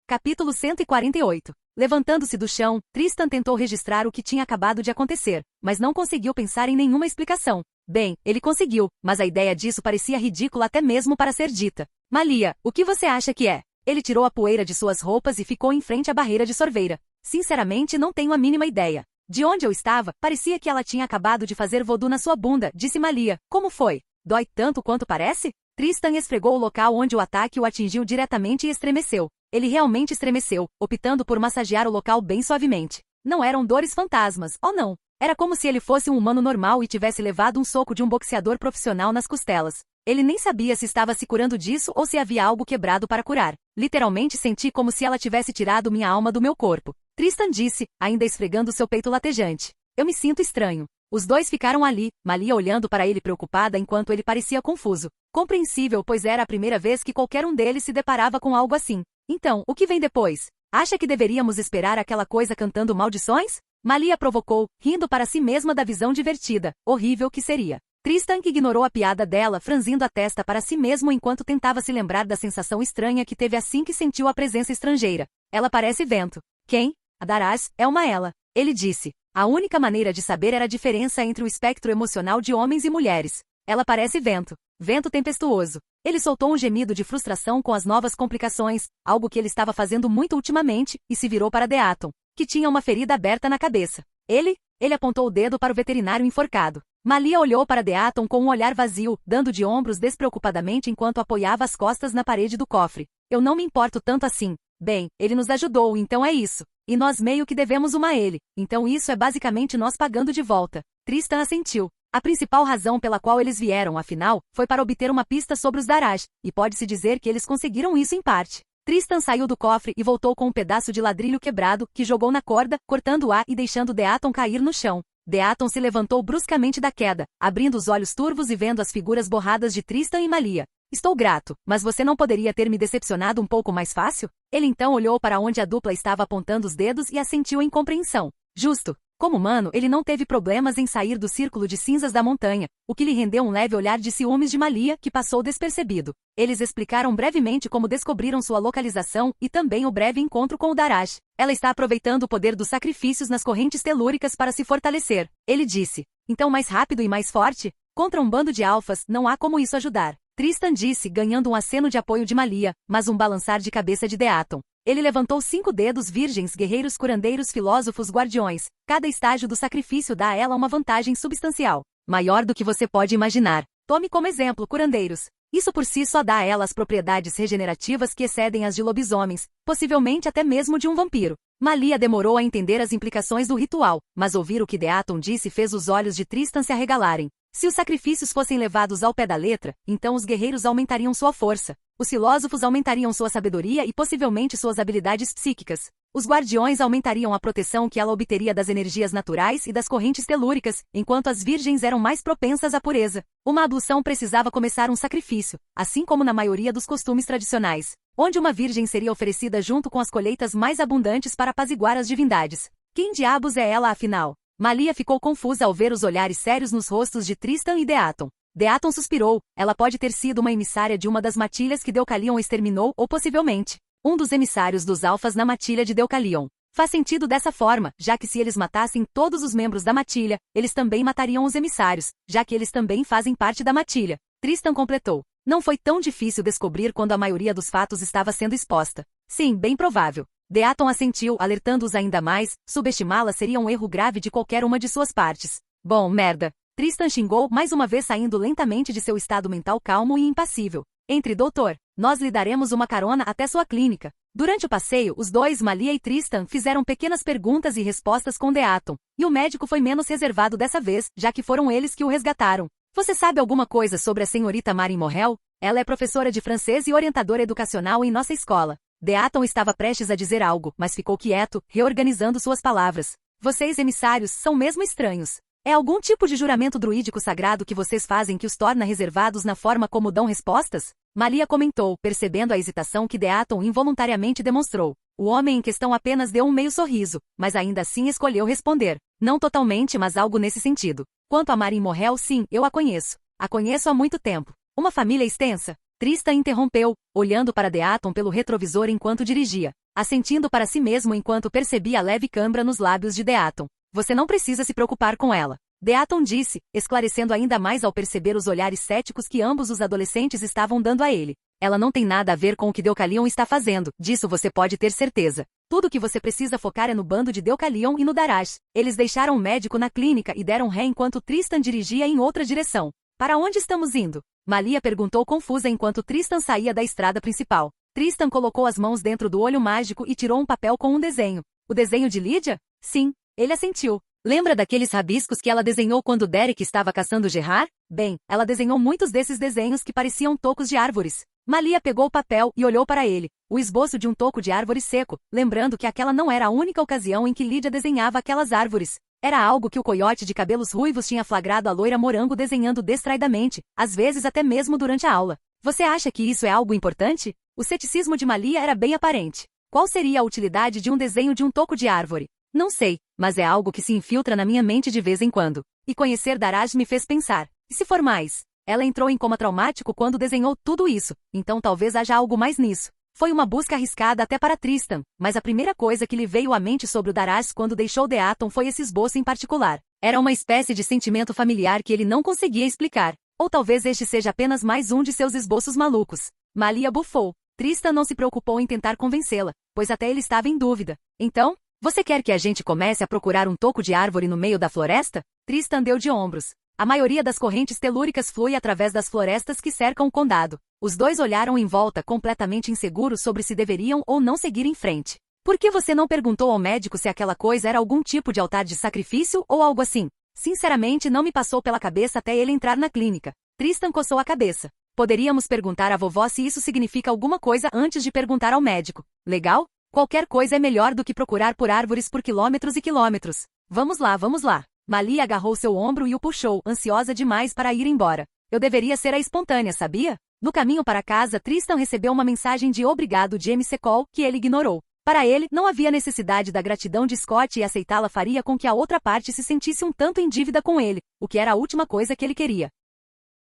Capítulo 148. Levantando-se do chão, Tristan tentou registrar o que tinha acabado de acontecer, mas não conseguiu pensar em nenhuma explicação. Bem, ele conseguiu, mas a ideia disso parecia ridícula até mesmo para ser dita. Malia, o que você acha que é? Ele tirou a poeira de suas roupas e ficou em frente à barreira de sorveira. Sinceramente, não tenho a mínima ideia. De onde eu estava, parecia que ela tinha acabado de fazer vodu na sua bunda, disse Malia. Como foi? Dói tanto quanto parece? Tristan esfregou o local onde o ataque o atingiu diretamente e estremeceu. Ele realmente estremeceu, optando por massagear o local bem suavemente. Não eram dores fantasmas, oh não. Era como se ele fosse um humano normal e tivesse levado um soco de um boxeador profissional nas costelas. Ele nem sabia se estava se curando disso ou se havia algo quebrado para curar. Literalmente senti como se ela tivesse tirado minha alma do meu corpo. Tristan disse, ainda esfregando seu peito latejante. Eu me sinto estranho. Os 2 ficaram ali, Malia olhando para ele preocupada enquanto ele parecia confuso. Compreensível, pois era a primeira vez que qualquer um deles se deparava com algo assim. Então, o que vem depois? Acha que deveríamos esperar aquela coisa cantando maldições? Malia provocou, rindo para si mesma da visão divertida, horrível que seria. Tristan ignorou a piada dela, franzindo a testa para si mesmo enquanto tentava se lembrar da sensação estranha que teve assim que sentiu a presença estrangeira. Ela parece vento. Quem? A Darás, é uma ela. Ele disse. A única maneira de saber era a diferença entre o espectro emocional de homens e mulheres. Ela parece vento. Vento tempestuoso. Ele soltou um gemido de frustração com as novas complicações, algo que ele estava fazendo muito ultimamente, e se virou para Deaton, que tinha uma ferida aberta na cabeça. Ele apontou o dedo para o veterinário enforcado. Malia olhou para Deaton com um olhar vazio, dando de ombros despreocupadamente enquanto apoiava as costas na parede do cofre. Eu não me importo tanto assim. Bem, ele nos ajudou, então é isso. E nós meio que devemos uma a ele, então isso é basicamente nós pagando de volta. Tristan assentiu. A principal razão pela qual eles vieram, afinal, foi para obter uma pista sobre os Daraj, e pode-se dizer que eles conseguiram isso em parte. Tristan saiu do cofre e voltou com um pedaço de ladrilho quebrado, que jogou na corda, cortando-a e deixando Deaton cair no chão. Deaton se levantou bruscamente da queda, abrindo os olhos turvos e vendo as figuras borradas de Tristan e Malia. Estou grato, mas você não poderia ter me decepcionado um pouco mais fácil? Ele então olhou para onde a dupla estava apontando os dedos e assentiu em compreensão. Justo. Como humano, ele não teve problemas em sair do círculo de cinzas da montanha, o que lhe rendeu um leve olhar de ciúmes de Malia, que passou despercebido. Eles explicaram brevemente como descobriram sua localização e também o breve encontro com o Daraj. Ela está aproveitando o poder dos sacrifícios nas correntes telúricas para se fortalecer. Ele disse. Então mais rápido e mais forte? Contra um bando de alfas, não há como isso ajudar. Tristan disse, ganhando um aceno de apoio de Malia, mas um balançar de cabeça de Deaton. Ele levantou 5 dedos virgens, guerreiros, curandeiros, filósofos, guardiões. Cada estágio do sacrifício dá a ela uma vantagem substancial, maior do que você pode imaginar. Tome como exemplo curandeiros. Isso por si só dá a ela as propriedades regenerativas que excedem as de lobisomens, possivelmente até mesmo de um vampiro. Malia demorou a entender as implicações do ritual, mas ouvir o que Deaton disse fez os olhos de Tristan se arregalarem. Se os sacrifícios fossem levados ao pé da letra, então os guerreiros aumentariam sua força. Os filósofos aumentariam sua sabedoria e possivelmente suas habilidades psíquicas. Os guardiões aumentariam a proteção que ela obteria das energias naturais e das correntes telúricas, enquanto as virgens eram mais propensas à pureza. Uma ablução precisava começar um sacrifício, assim como na maioria dos costumes tradicionais, onde uma virgem seria oferecida junto com as colheitas mais abundantes para apaziguar as divindades. Quem diabos é ela, afinal? Malia ficou confusa ao ver os olhares sérios nos rostos de Tristan e Deaton. Deaton suspirou. Ela pode ter sido uma emissária de uma das matilhas que Deucalion exterminou ou possivelmente um dos emissários dos alfas na matilha de Deucalion. Faz sentido dessa forma, já que se eles matassem todos os membros da matilha, eles também matariam os emissários, já que eles também fazem parte da matilha. Tristan completou. Não foi tão difícil descobrir quando a maioria dos fatos estava sendo exposta. Sim, bem provável. Deaton assentiu, alertando-os ainda mais. Subestimá-la seria um erro grave de qualquer uma de suas partes. Bom, merda. Tristan xingou, mais uma vez saindo lentamente de seu estado mental calmo e impassível. Entre, doutor. Nós lhe daremos uma carona até sua clínica. Durante o passeio, os dois, Malia e Tristan, fizeram pequenas perguntas e respostas com Deaton. E o médico foi menos reservado dessa vez, já que foram eles que o resgataram. Você sabe alguma coisa sobre a senhorita Marin Morrel? Ela é professora de francês e orientadora educacional em nossa escola. Deaton estava prestes a dizer algo, mas ficou quieto, reorganizando suas palavras. Vocês, emissários, são mesmo estranhos. É algum tipo de juramento druídico sagrado que vocês fazem que os torna reservados na forma como dão respostas? Malia comentou, percebendo a hesitação que Deaton involuntariamente demonstrou. O homem em questão apenas deu um meio sorriso, mas ainda assim escolheu responder. Não totalmente, mas algo nesse sentido. Quanto a Marin Morrel, sim, eu a conheço. A conheço há muito tempo. Uma família extensa? Tristan interrompeu, olhando para Deaton pelo retrovisor enquanto dirigia, assentindo para si mesmo enquanto percebia a leve cãibra nos lábios de Deaton. Você não precisa se preocupar com ela. Deaton disse, esclarecendo ainda mais ao perceber os olhares céticos que ambos os adolescentes estavam dando a ele. Ela não tem nada a ver com o que Deucalion está fazendo, disso você pode ter certeza. Tudo o que você precisa focar é no bando de Deucalion e no Daraj. Eles deixaram o médico na clínica e deram ré enquanto Tristan dirigia em outra direção. Para onde estamos indo? Malia perguntou confusa enquanto Tristan saía da estrada principal. Tristan colocou as mãos dentro do olho mágico e tirou um papel com um desenho. O desenho de Lydia? Sim, ele assentiu. Lembra daqueles rabiscos que ela desenhou quando Derek estava caçando Gerard? Bem, ela desenhou muitos desses desenhos que pareciam tocos de árvores. Malia pegou o papel e olhou para ele, o esboço de um toco de árvore seco, lembrando que aquela não era a única ocasião em que Lydia desenhava aquelas árvores. Era algo que o coiote de cabelos ruivos tinha flagrado a loira morango desenhando distraidamente, às vezes até mesmo durante a aula. Você acha que isso é algo importante? O ceticismo de Malia era bem aparente. Qual seria a utilidade de um desenho de um toco de árvore? Não sei, mas é algo que se infiltra na minha mente de vez em quando. E conhecer Daraj me fez pensar, e se for mais? Ela entrou em coma traumático quando desenhou tudo isso, então talvez haja algo mais nisso. Foi uma busca arriscada até para Tristan, mas a primeira coisa que lhe veio à mente sobre o Daraj quando deixou Deaton foi esse esboço em particular. Era uma espécie de sentimento familiar que ele não conseguia explicar. Ou talvez este seja apenas mais um de seus esboços malucos. Malia bufou. Tristan não se preocupou em tentar convencê-la, pois até ele estava em dúvida. Então, você quer que a gente comece a procurar um toco de árvore no meio da floresta? Tristan deu de ombros. A maioria das correntes telúricas flui através das florestas que cercam o condado. Os dois olharam em volta completamente inseguros sobre se deveriam ou não seguir em frente. Por que você não perguntou ao médico se aquela coisa era algum tipo de altar de sacrifício ou algo assim? Sinceramente, não me passou pela cabeça até ele entrar na clínica. Tristan coçou a cabeça. Poderíamos perguntar à vovó se isso significa alguma coisa antes de perguntar ao médico. Legal? Qualquer coisa é melhor do que procurar por árvores por quilômetros e quilômetros. Vamos lá, vamos lá. Malia agarrou seu ombro e o puxou, ansiosa demais para ir embora. Eu deveria ser a espontânea, sabia? No caminho para casa, Tristan recebeu uma mensagem de obrigado de MC Cole, que ele ignorou. Para ele, não havia necessidade da gratidão de Scott e aceitá-la faria com que a outra parte se sentisse um tanto em dívida com ele, o que era a última coisa que ele queria.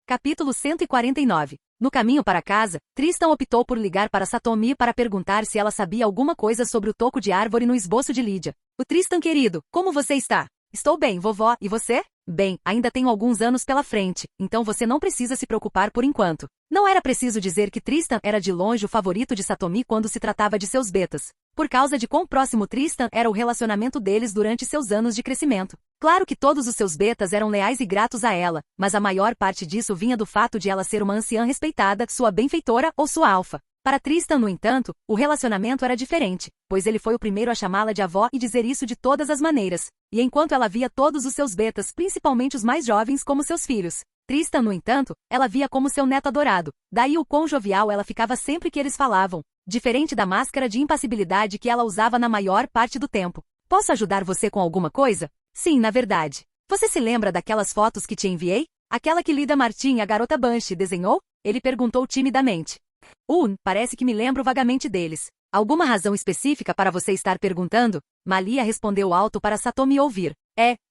Capítulo 149. No caminho para casa, Tristan optou por ligar para Satomi para perguntar se ela sabia alguma coisa sobre o toco de árvore no esboço de Lydia. O Tristan querido, como você está? Estou bem, vovó, e você? Bem, ainda tenho alguns anos pela frente, então você não precisa se preocupar por enquanto. Não era preciso dizer que Tristan era de longe o favorito de Satomi quando se tratava de seus betas, por causa de quão próximo Tristan era o relacionamento deles durante seus anos de crescimento. Claro que todos os seus betas eram leais e gratos a ela, mas a maior parte disso vinha do fato de ela ser uma anciã respeitada, sua benfeitora ou sua alfa. Para Tristan, no entanto, o relacionamento era diferente, pois ele foi o primeiro a chamá-la de avó e dizer isso de todas as maneiras, e enquanto ela via todos os seus betas, principalmente os mais jovens, como seus filhos. Tristan, no entanto, ela via como seu neto adorado, daí o quão jovial ela ficava sempre que eles falavam, diferente da máscara de impassibilidade que ela usava na maior parte do tempo. Posso ajudar você com alguma coisa? Sim, na verdade. Você se lembra daquelas fotos que te enviei? Aquela que Lida Martin, a garota Banshee, desenhou? Ele perguntou timidamente. Parece que me lembro vagamente deles. Alguma razão específica para você estar perguntando? Malia respondeu alto para Satomi ouvir.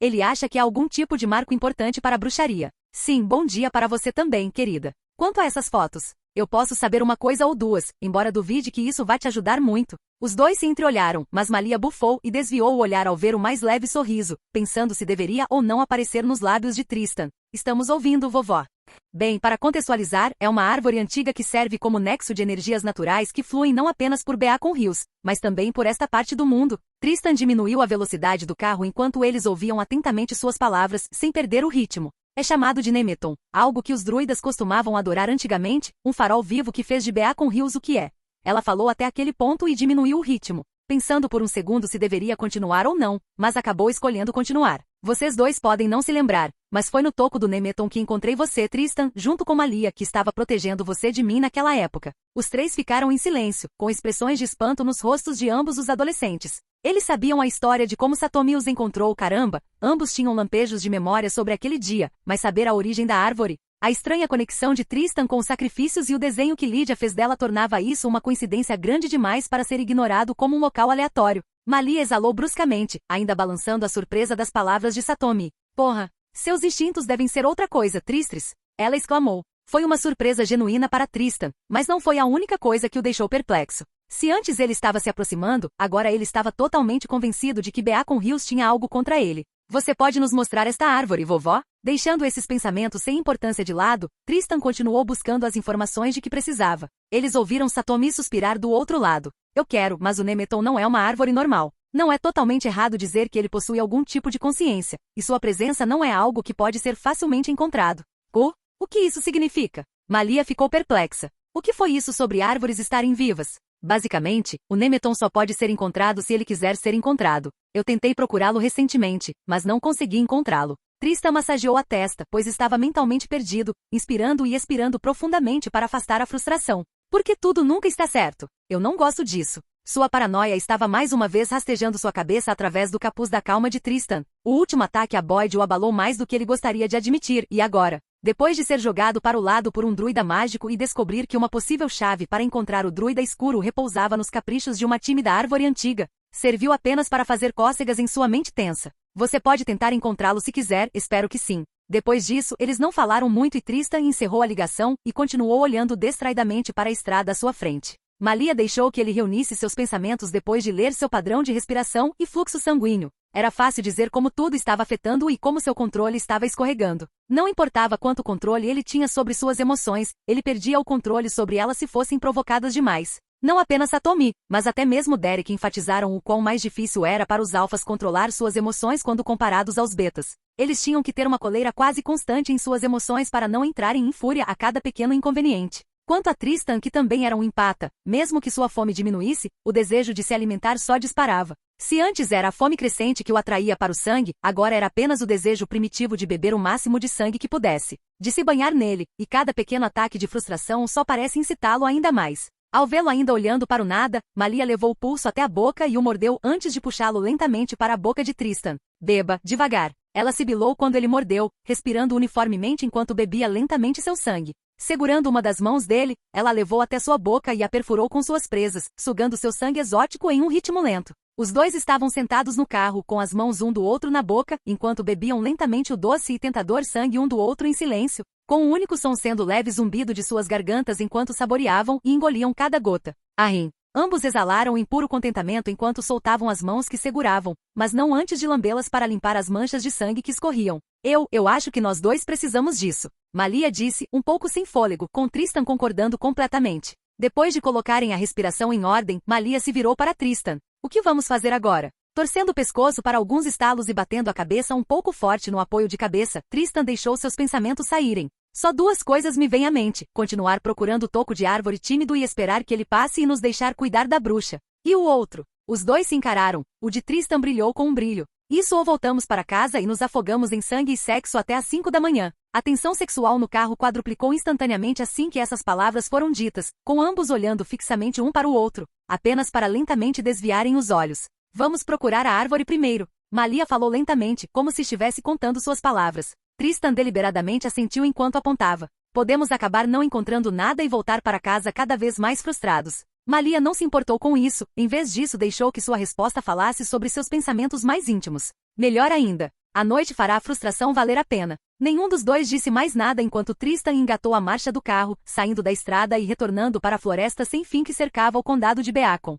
Ele acha que há algum tipo de marco importante para a bruxaria. Sim, bom dia para você também, querida. Quanto a essas fotos, eu posso saber uma coisa ou duas, embora duvide que isso vá te ajudar muito. Os dois se entreolharam, mas Malia bufou e desviou o olhar ao ver o mais leve sorriso, pensando se deveria ou não aparecer nos lábios de Tristan. Estamos ouvindo, vovó. Bem, para contextualizar, é uma árvore antiga que serve como nexo de energias naturais que fluem não apenas por Beacon Hills, mas também por esta parte do mundo. Tristan diminuiu a velocidade do carro enquanto eles ouviam atentamente suas palavras, sem perder o ritmo. É chamado de Nemeton, algo que os druidas costumavam adorar antigamente, um farol vivo que fez de Beacon Hills o que é. Ela falou até aquele ponto e diminuiu o ritmo, pensando por um segundo se deveria continuar ou não, mas acabou escolhendo continuar. Vocês dois podem não se lembrar, mas foi no toco do Nemeton que encontrei você, Tristan, junto com Malia, que estava protegendo você de mim naquela época. Os três ficaram em silêncio, com expressões de espanto nos rostos de ambos os adolescentes. Eles sabiam a história de como Satomi os encontrou, caramba, ambos tinham lampejos de memória sobre aquele dia, mas saber a origem da árvore, a estranha conexão de Tristan com os sacrifícios e o desenho que Lydia fez dela tornava isso uma coincidência grande demais para ser ignorado como um local aleatório. Malia exalou bruscamente, ainda balançando a surpresa das palavras de Satomi. Porra, seus instintos devem ser outra coisa, Tristris. Ela exclamou. Foi uma surpresa genuína para Tristan, mas não foi a única coisa que o deixou perplexo. Se antes ele estava se aproximando, agora ele estava totalmente convencido de que Beacon Hills tinha algo contra ele. Você pode nos mostrar esta árvore, vovó? Deixando esses pensamentos sem importância de lado, Tristan continuou buscando as informações de que precisava. Eles ouviram Satomi suspirar do outro lado. Eu quero, mas o Nemeton não é uma árvore normal. Não é totalmente errado dizer que ele possui algum tipo de consciência, e sua presença não é algo que pode ser facilmente encontrado. O que isso significa? Malia ficou perplexa. O que foi isso sobre árvores estarem vivas? Basicamente, o Nemeton só pode ser encontrado se ele quiser ser encontrado. Eu tentei procurá-lo recentemente, mas não consegui encontrá-lo. Tristan massageou a testa, pois estava mentalmente perdido, inspirando e expirando profundamente para afastar a frustração. Porque tudo nunca está certo. Eu não gosto disso. Sua paranoia estava mais uma vez rastejando sua cabeça através do capuz da calma de Tristan. O último ataque a Boyd o abalou mais do que ele gostaria de admitir, e agora? Depois de ser jogado para o lado por um druida mágico e descobrir que uma possível chave para encontrar o druida escuro repousava nos caprichos de uma tímida árvore antiga, Serviu apenas para fazer cócegas em sua mente tensa. Você pode tentar encontrá-lo se quiser, espero que sim. Depois disso, eles não falaram muito e Tristan encerrou a ligação e continuou olhando distraidamente para a estrada à sua frente. Malia deixou que ele reunisse seus pensamentos depois de ler seu padrão de respiração e fluxo sanguíneo. Era fácil dizer como tudo estava afetando-o e como seu controle estava escorregando. Não importava quanto controle ele tinha sobre suas emoções, ele perdia o controle sobre elas se fossem provocadas demais. Não apenas Satomi, mas até mesmo Derek enfatizaram o quão mais difícil era para os alfas controlar suas emoções quando comparados aos betas. Eles tinham que ter uma coleira quase constante em suas emoções para não entrarem em fúria a cada pequeno inconveniente. Quanto a Tristan, que também era um empata, mesmo que sua fome diminuísse, o desejo de se alimentar só disparava. Se antes era a fome crescente que o atraía para o sangue, agora era apenas o desejo primitivo de beber o máximo de sangue que pudesse, de se banhar nele, e cada pequeno ataque de frustração só parece incitá-lo ainda mais. Ao vê-lo ainda olhando para o nada, Malia levou o pulso até a boca e o mordeu antes de puxá-lo lentamente para a boca de Tristan. Beba, devagar. Ela sibilou quando ele mordeu, respirando uniformemente enquanto bebia lentamente seu sangue. Segurando uma das mãos dele, ela a levou até sua boca e a perfurou com suas presas, sugando seu sangue exótico em um ritmo lento. Os dois estavam sentados no carro, com as mãos um do outro na boca, enquanto bebiam lentamente o doce e tentador sangue um do outro em silêncio, com um único som sendo leve zumbido de suas gargantas enquanto saboreavam e engoliam cada gota. Ahim. Ambos exalaram em puro contentamento enquanto soltavam as mãos que seguravam, mas não antes de lambê-las para limpar as manchas de sangue que escorriam. Eu acho que nós dois precisamos disso, Malia disse, um pouco sem fôlego, com Tristan concordando completamente. Depois de colocarem a respiração em ordem, Malia se virou para Tristan. O que vamos fazer agora? Torcendo o pescoço para alguns estalos e batendo a cabeça um pouco forte no apoio de cabeça, Tristan deixou seus pensamentos saírem. Só duas coisas me vêm à mente, continuar procurando o toco de árvore tímido e esperar que ele passe e nos deixar cuidar da bruxa. E o outro? Os dois se encararam, o de Tristan brilhou com um brilho. Isso ou voltamos para casa e nos afogamos em sangue e sexo até às 5 da manhã. A tensão sexual no carro quadruplicou instantaneamente assim que essas palavras foram ditas, com ambos olhando fixamente um para o outro, apenas para lentamente desviarem os olhos. Vamos procurar a árvore primeiro. Malia falou lentamente, como se estivesse contando suas palavras. Tristan deliberadamente assentiu enquanto apontava. Podemos acabar não encontrando nada e voltar para casa cada vez mais frustrados. Malia não se importou com isso, em vez disso deixou que sua resposta falasse sobre seus pensamentos mais íntimos. Melhor ainda, a noite fará a frustração valer a pena. Nenhum dos dois disse mais nada enquanto Tristan engatou a marcha do carro, saindo da estrada e retornando para a floresta sem fim que cercava o condado de Beacon.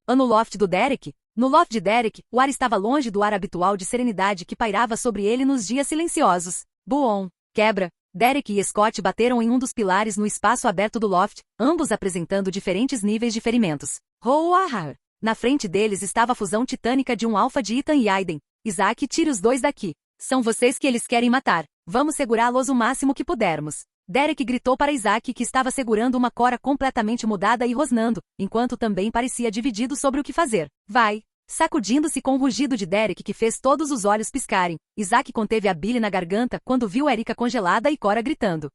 No loft do Derek? No loft de Derek, o ar estava longe do ar habitual de serenidade que pairava sobre ele nos dias silenciosos. Buon, quebra. Derek e Scott bateram em um dos pilares no espaço aberto do loft, ambos apresentando diferentes níveis de ferimentos. Roar! Na frente deles estava a fusão titânica de um alfa de Ethan e Aiden. Isaac, tire os dois daqui. São vocês que eles querem matar. Vamos segurá-los o máximo que pudermos. Derek gritou para Isaac, que estava segurando uma cora completamente mudada e rosnando, enquanto também parecia dividido sobre o que fazer. Vai! Sacudindo-se com o rugido de Derek que fez todos os olhos piscarem, Isaac conteve a bile na garganta quando viu Erika congelada e Cora gritando.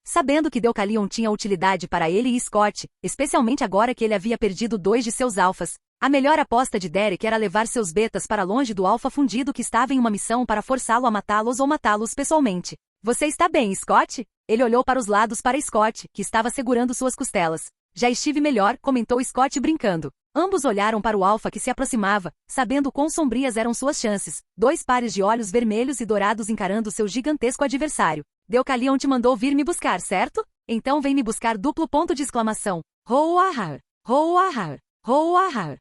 Sabendo que Deucalion tinha utilidade para ele e Scott, especialmente agora que ele havia perdido 2 de seus alfas, a melhor aposta de Derek era levar seus betas para longe do alfa fundido que estava em uma missão para forçá-lo a matá-los ou matá-los pessoalmente. Você está bem, Scott? Ele olhou para os lados para Scott, que estava segurando suas costelas. Já estive melhor, comentou Scott brincando. Ambos olharam para o alfa que se aproximava, sabendo quão sombrias eram suas chances. 2 pares de olhos vermelhos e dourados encarando seu gigantesco adversário. Deucalion te mandou vir me buscar, certo? Então vem me buscar! Roar! Roar! Roar!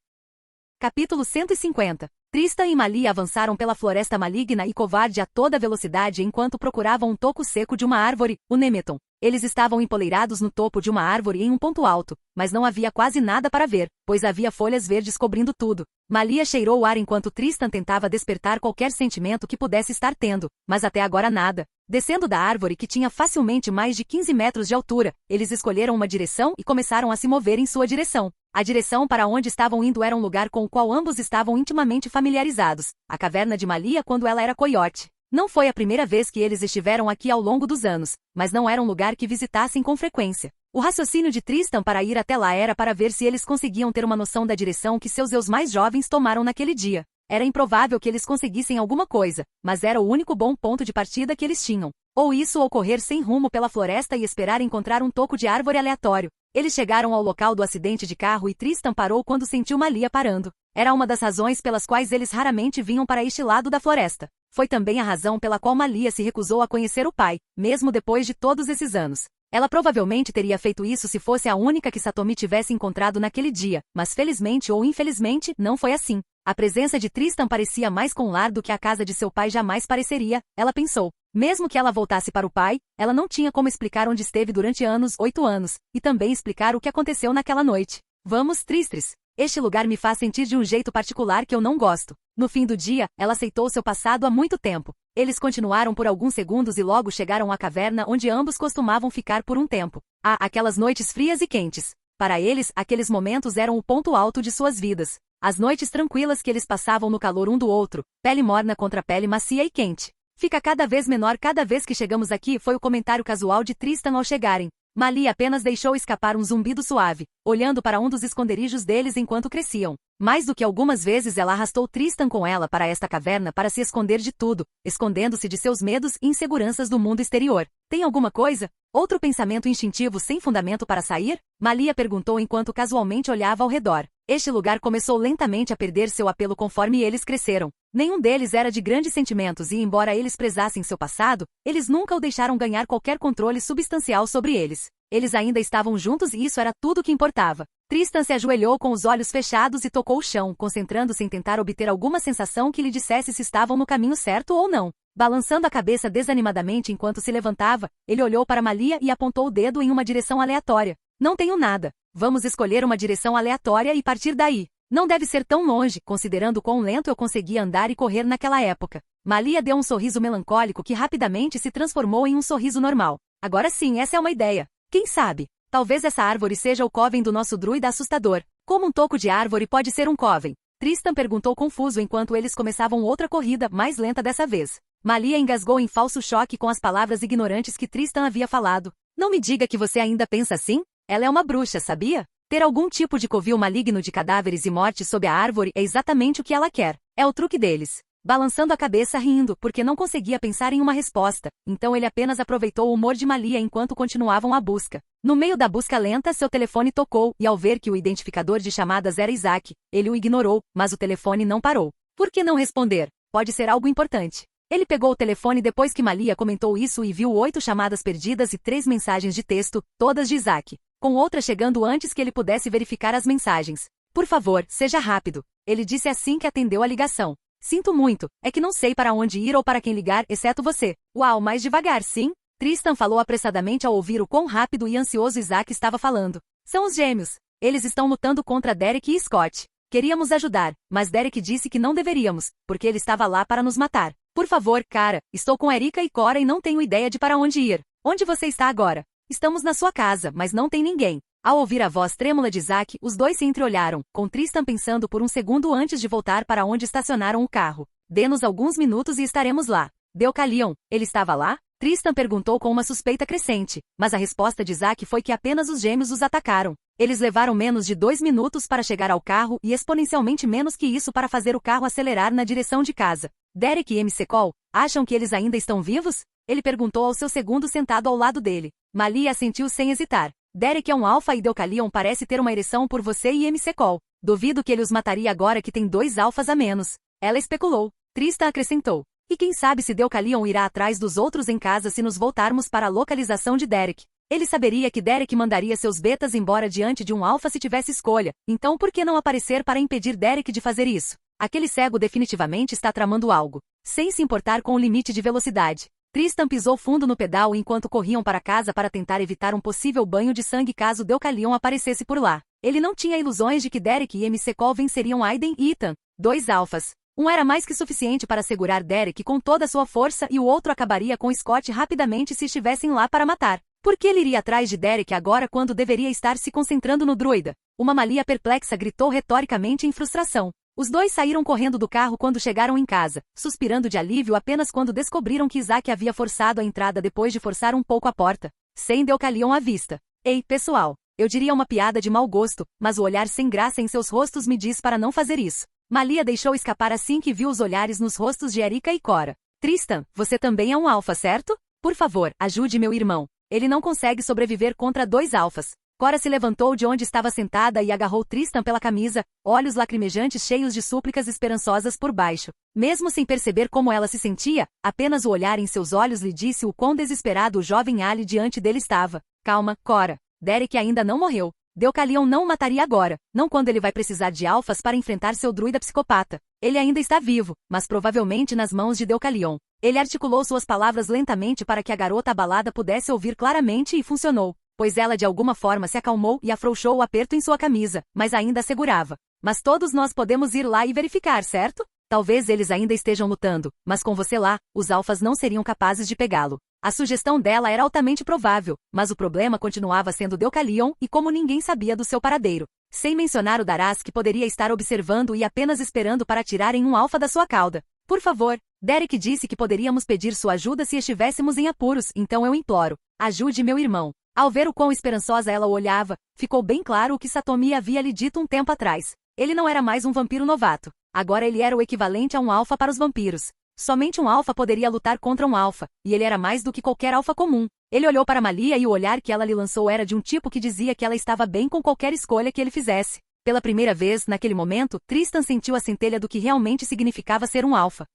Capítulo 150. Tristan e Malia avançaram pela floresta maligna e covarde a toda velocidade enquanto procuravam um toco seco de uma árvore, o Nemeton. Eles estavam empoleirados no topo de uma árvore em um ponto alto, mas não havia quase nada para ver, pois havia folhas verdes cobrindo tudo. Malia cheirou o ar enquanto Tristan tentava despertar qualquer sentimento que pudesse estar tendo, mas até agora nada. Descendo da árvore que tinha facilmente mais de 15 metros de altura, eles escolheram uma direção e começaram a se mover em sua direção. A direção para onde estavam indo era um lugar com o qual ambos estavam intimamente familiarizados, a caverna de Malia quando ela era coiote. Não foi a primeira vez que eles estiveram aqui ao longo dos anos, mas não era um lugar que visitassem com frequência. O raciocínio de Tristan para ir até lá era para ver se eles conseguiam ter uma noção da direção que seus eus mais jovens tomaram naquele dia. Era improvável que eles conseguissem alguma coisa, mas era o único bom ponto de partida que eles tinham. Ou isso ou correr sem rumo pela floresta e esperar encontrar um toco de árvore aleatório. Eles chegaram ao local do acidente de carro e Tristan parou quando sentiu Malia parando. Era uma das razões pelas quais eles raramente vinham para este lado da floresta. Foi também a razão pela qual Malia se recusou a conhecer o pai, mesmo depois de todos esses anos. Ela provavelmente teria feito isso se fosse a única que Satomi tivesse encontrado naquele dia, mas felizmente ou infelizmente, não foi assim. A presença de Tristan parecia mais com lar do que a casa de seu pai jamais pareceria, ela pensou. Mesmo que ela voltasse para o pai, ela não tinha como explicar onde esteve durante 8 anos, e também explicar o que aconteceu naquela noite. Vamos, Tristris. Este lugar me faz sentir de um jeito particular que eu não gosto. No fim do dia, ela aceitou seu passado há muito tempo. Eles continuaram por alguns segundos e logo chegaram à caverna onde ambos costumavam ficar por um tempo. Aquelas noites frias e quentes. Para eles, aqueles momentos eram o ponto alto de suas vidas. As noites tranquilas que eles passavam no calor um do outro, pele morna contra pele macia e quente. Fica cada vez menor cada vez que chegamos aqui, foi o comentário casual de Tristan ao chegarem. Malia apenas deixou escapar um zumbido suave, olhando para um dos esconderijos deles enquanto cresciam. Mais do que algumas vezes ela arrastou Tristan com ela para esta caverna para se esconder de tudo, escondendo-se de seus medos e inseguranças do mundo exterior. Tem alguma coisa? Outro pensamento instintivo sem fundamento para sair? Malia perguntou enquanto casualmente olhava ao redor. Este lugar começou lentamente a perder seu apelo conforme eles cresceram. Nenhum deles era de grandes sentimentos e, embora eles prezassem seu passado, eles nunca o deixaram ganhar qualquer controle substancial sobre eles. Eles ainda estavam juntos e isso era tudo que importava. Tristan se ajoelhou com os olhos fechados e tocou o chão, concentrando-se em tentar obter alguma sensação que lhe dissesse se estavam no caminho certo ou não. Balançando a cabeça desanimadamente enquanto se levantava, ele olhou para Malia e apontou o dedo em uma direção aleatória. Não tenho nada. Vamos escolher uma direção aleatória e partir daí. Não deve ser tão longe, considerando quão lento eu conseguia andar e correr naquela época. Malia deu um sorriso melancólico que rapidamente se transformou em um sorriso normal. Agora sim, essa é uma ideia. Quem sabe? Talvez essa árvore seja o coven do nosso druida assustador. Como um toco de árvore pode ser um coven? Tristan perguntou confuso enquanto eles começavam outra corrida, mais lenta dessa vez. Malia engasgou em falso choque com as palavras ignorantes que Tristan havia falado. Não me diga que você ainda pensa assim? Ela é uma bruxa, sabia? Ter algum tipo de covil maligno de cadáveres e morte sob a árvore é exatamente o que ela quer. É o truque deles. Balançando a cabeça rindo, porque não conseguia pensar em uma resposta, então ele apenas aproveitou o humor de Malia enquanto continuavam a busca. No meio da busca lenta, seu telefone tocou, e ao ver que o identificador de chamadas era Isaac, ele o ignorou, mas o telefone não parou. Por que não responder? Pode ser algo importante. Ele pegou o telefone depois que Malia comentou isso e viu 8 chamadas perdidas e 3 mensagens de texto, todas de Isaac, com outra chegando antes que ele pudesse verificar as mensagens. Por favor, seja rápido, ele disse assim que atendeu a ligação. Sinto muito, é que não sei para onde ir ou para quem ligar, exceto você. Uau, mais devagar, sim? Tristan falou apressadamente ao ouvir o quão rápido e ansioso Isaac estava falando. São os gêmeos. Eles estão lutando contra Derek e Scott. Queríamos ajudar, mas Derek disse que não deveríamos, porque ele estava lá para nos matar. Por favor, cara, estou com Erika e Cora e não tenho ideia de para onde ir. Onde você está agora? Estamos na sua casa, mas não tem ninguém. Ao ouvir a voz trêmula de Isaac, os dois se entreolharam, com Tristan pensando por um segundo antes de voltar para onde estacionaram o carro. Dê-nos alguns minutos e estaremos lá. Deucalion, ele estava lá? Tristan perguntou com uma suspeita crescente, mas a resposta de Isaac foi que apenas os gêmeos os atacaram. Eles levaram menos de 2 minutos para chegar ao carro e exponencialmente menos que isso para fazer o carro acelerar na direção de casa. Derek e MC Cole, acham que eles ainda estão vivos? Ele perguntou ao seu segundo sentado ao lado dele. Malia assentiu sem hesitar. Derek é um alfa e Deucalion parece ter uma ereção por você e MC Cole. Duvido que ele os mataria agora que tem 2 alfas a menos. Ela especulou. Tristan acrescentou. E quem sabe se Deucalion irá atrás dos outros em casa se nos voltarmos para a localização de Derek. Ele saberia que Derek mandaria seus betas embora diante de um alfa se tivesse escolha, então por que não aparecer para impedir Derek de fazer isso? Aquele cego definitivamente está tramando algo. Sem se importar com o limite de velocidade. Tristan pisou fundo no pedal enquanto corriam para casa para tentar evitar um possível banho de sangue caso Deucalion aparecesse por lá. Ele não tinha ilusões de que Derek e MC Cole venceriam Aiden e Ethan, 2 alfas. Um era mais que suficiente para segurar Derek com toda a sua força e o outro acabaria com Scott rapidamente se estivessem lá para matar. Por que ele iria atrás de Derek agora quando deveria estar se concentrando no druida? Uma Malia perplexa gritou retoricamente em frustração. Os dois saíram correndo do carro quando chegaram em casa, suspirando de alívio apenas quando descobriram que Isaac havia forçado a entrada depois de forçar um pouco a porta, sem Deucalion à vista. Ei, pessoal, eu diria uma piada de mau gosto, mas o olhar sem graça em seus rostos me diz para não fazer isso. Malia deixou escapar assim que viu os olhares nos rostos de Erika e Cora. Tristan, você também é um alfa, certo? Por favor, ajude meu irmão. Ele não consegue sobreviver contra 2 alfas. Cora se levantou de onde estava sentada e agarrou Tristan pela camisa, olhos lacrimejantes cheios de súplicas esperançosas por baixo. Mesmo sem perceber como ela se sentia, apenas o olhar em seus olhos lhe disse o quão desesperado o jovem Ali diante dele estava. Calma, Cora. Derek ainda não morreu. Deucalion não o mataria agora, não quando ele vai precisar de alfas para enfrentar seu druida psicopata. Ele ainda está vivo, mas provavelmente nas mãos de Deucalion. Ele articulou suas palavras lentamente para que a garota abalada pudesse ouvir claramente e funcionou, pois ela de alguma forma se acalmou e afrouxou o aperto em sua camisa, mas ainda a segurava. Mas todos nós podemos ir lá e verificar, certo? Talvez eles ainda estejam lutando, mas com você lá, os alfas não seriam capazes de pegá-lo. A sugestão dela era altamente provável, mas o problema continuava sendo Deucalion e como ninguém sabia do seu paradeiro. Sem mencionar o Daraz que poderia estar observando e apenas esperando para tirarem um alfa da sua cauda. Por favor, Derek disse que poderíamos pedir sua ajuda se estivéssemos em apuros, então eu imploro. Ajude meu irmão. Ao ver o quão esperançosa ela o olhava, ficou bem claro o que Satomi havia lhe dito um tempo atrás. Ele não era mais um vampiro novato. Agora ele era o equivalente a um alfa para os vampiros. Somente um alfa poderia lutar contra um alfa, e ele era mais do que qualquer alfa comum. Ele olhou para Malia e o olhar que ela lhe lançou era de um tipo que dizia que ela estava bem com qualquer escolha que ele fizesse. Pela primeira vez, naquele momento, Tristan sentiu a centelha do que realmente significava ser um alfa.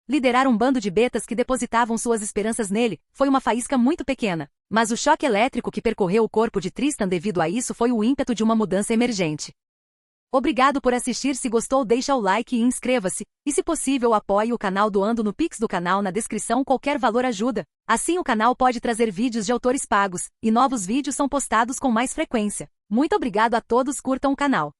Liderar um bando de betas que depositavam suas esperanças nele foi uma faísca muito pequena, mas o choque elétrico que percorreu o corpo de Tristan devido a isso foi o ímpeto de uma mudança emergente. Obrigado por assistir. Se gostou, deixa o like e inscreva-se, e se possível apoie o canal doando no Pix do canal na descrição. Qualquer valor ajuda. Assim o canal pode trazer vídeos de autores pagos, e novos vídeos são postados com mais frequência. Muito obrigado a todos, curtam o canal.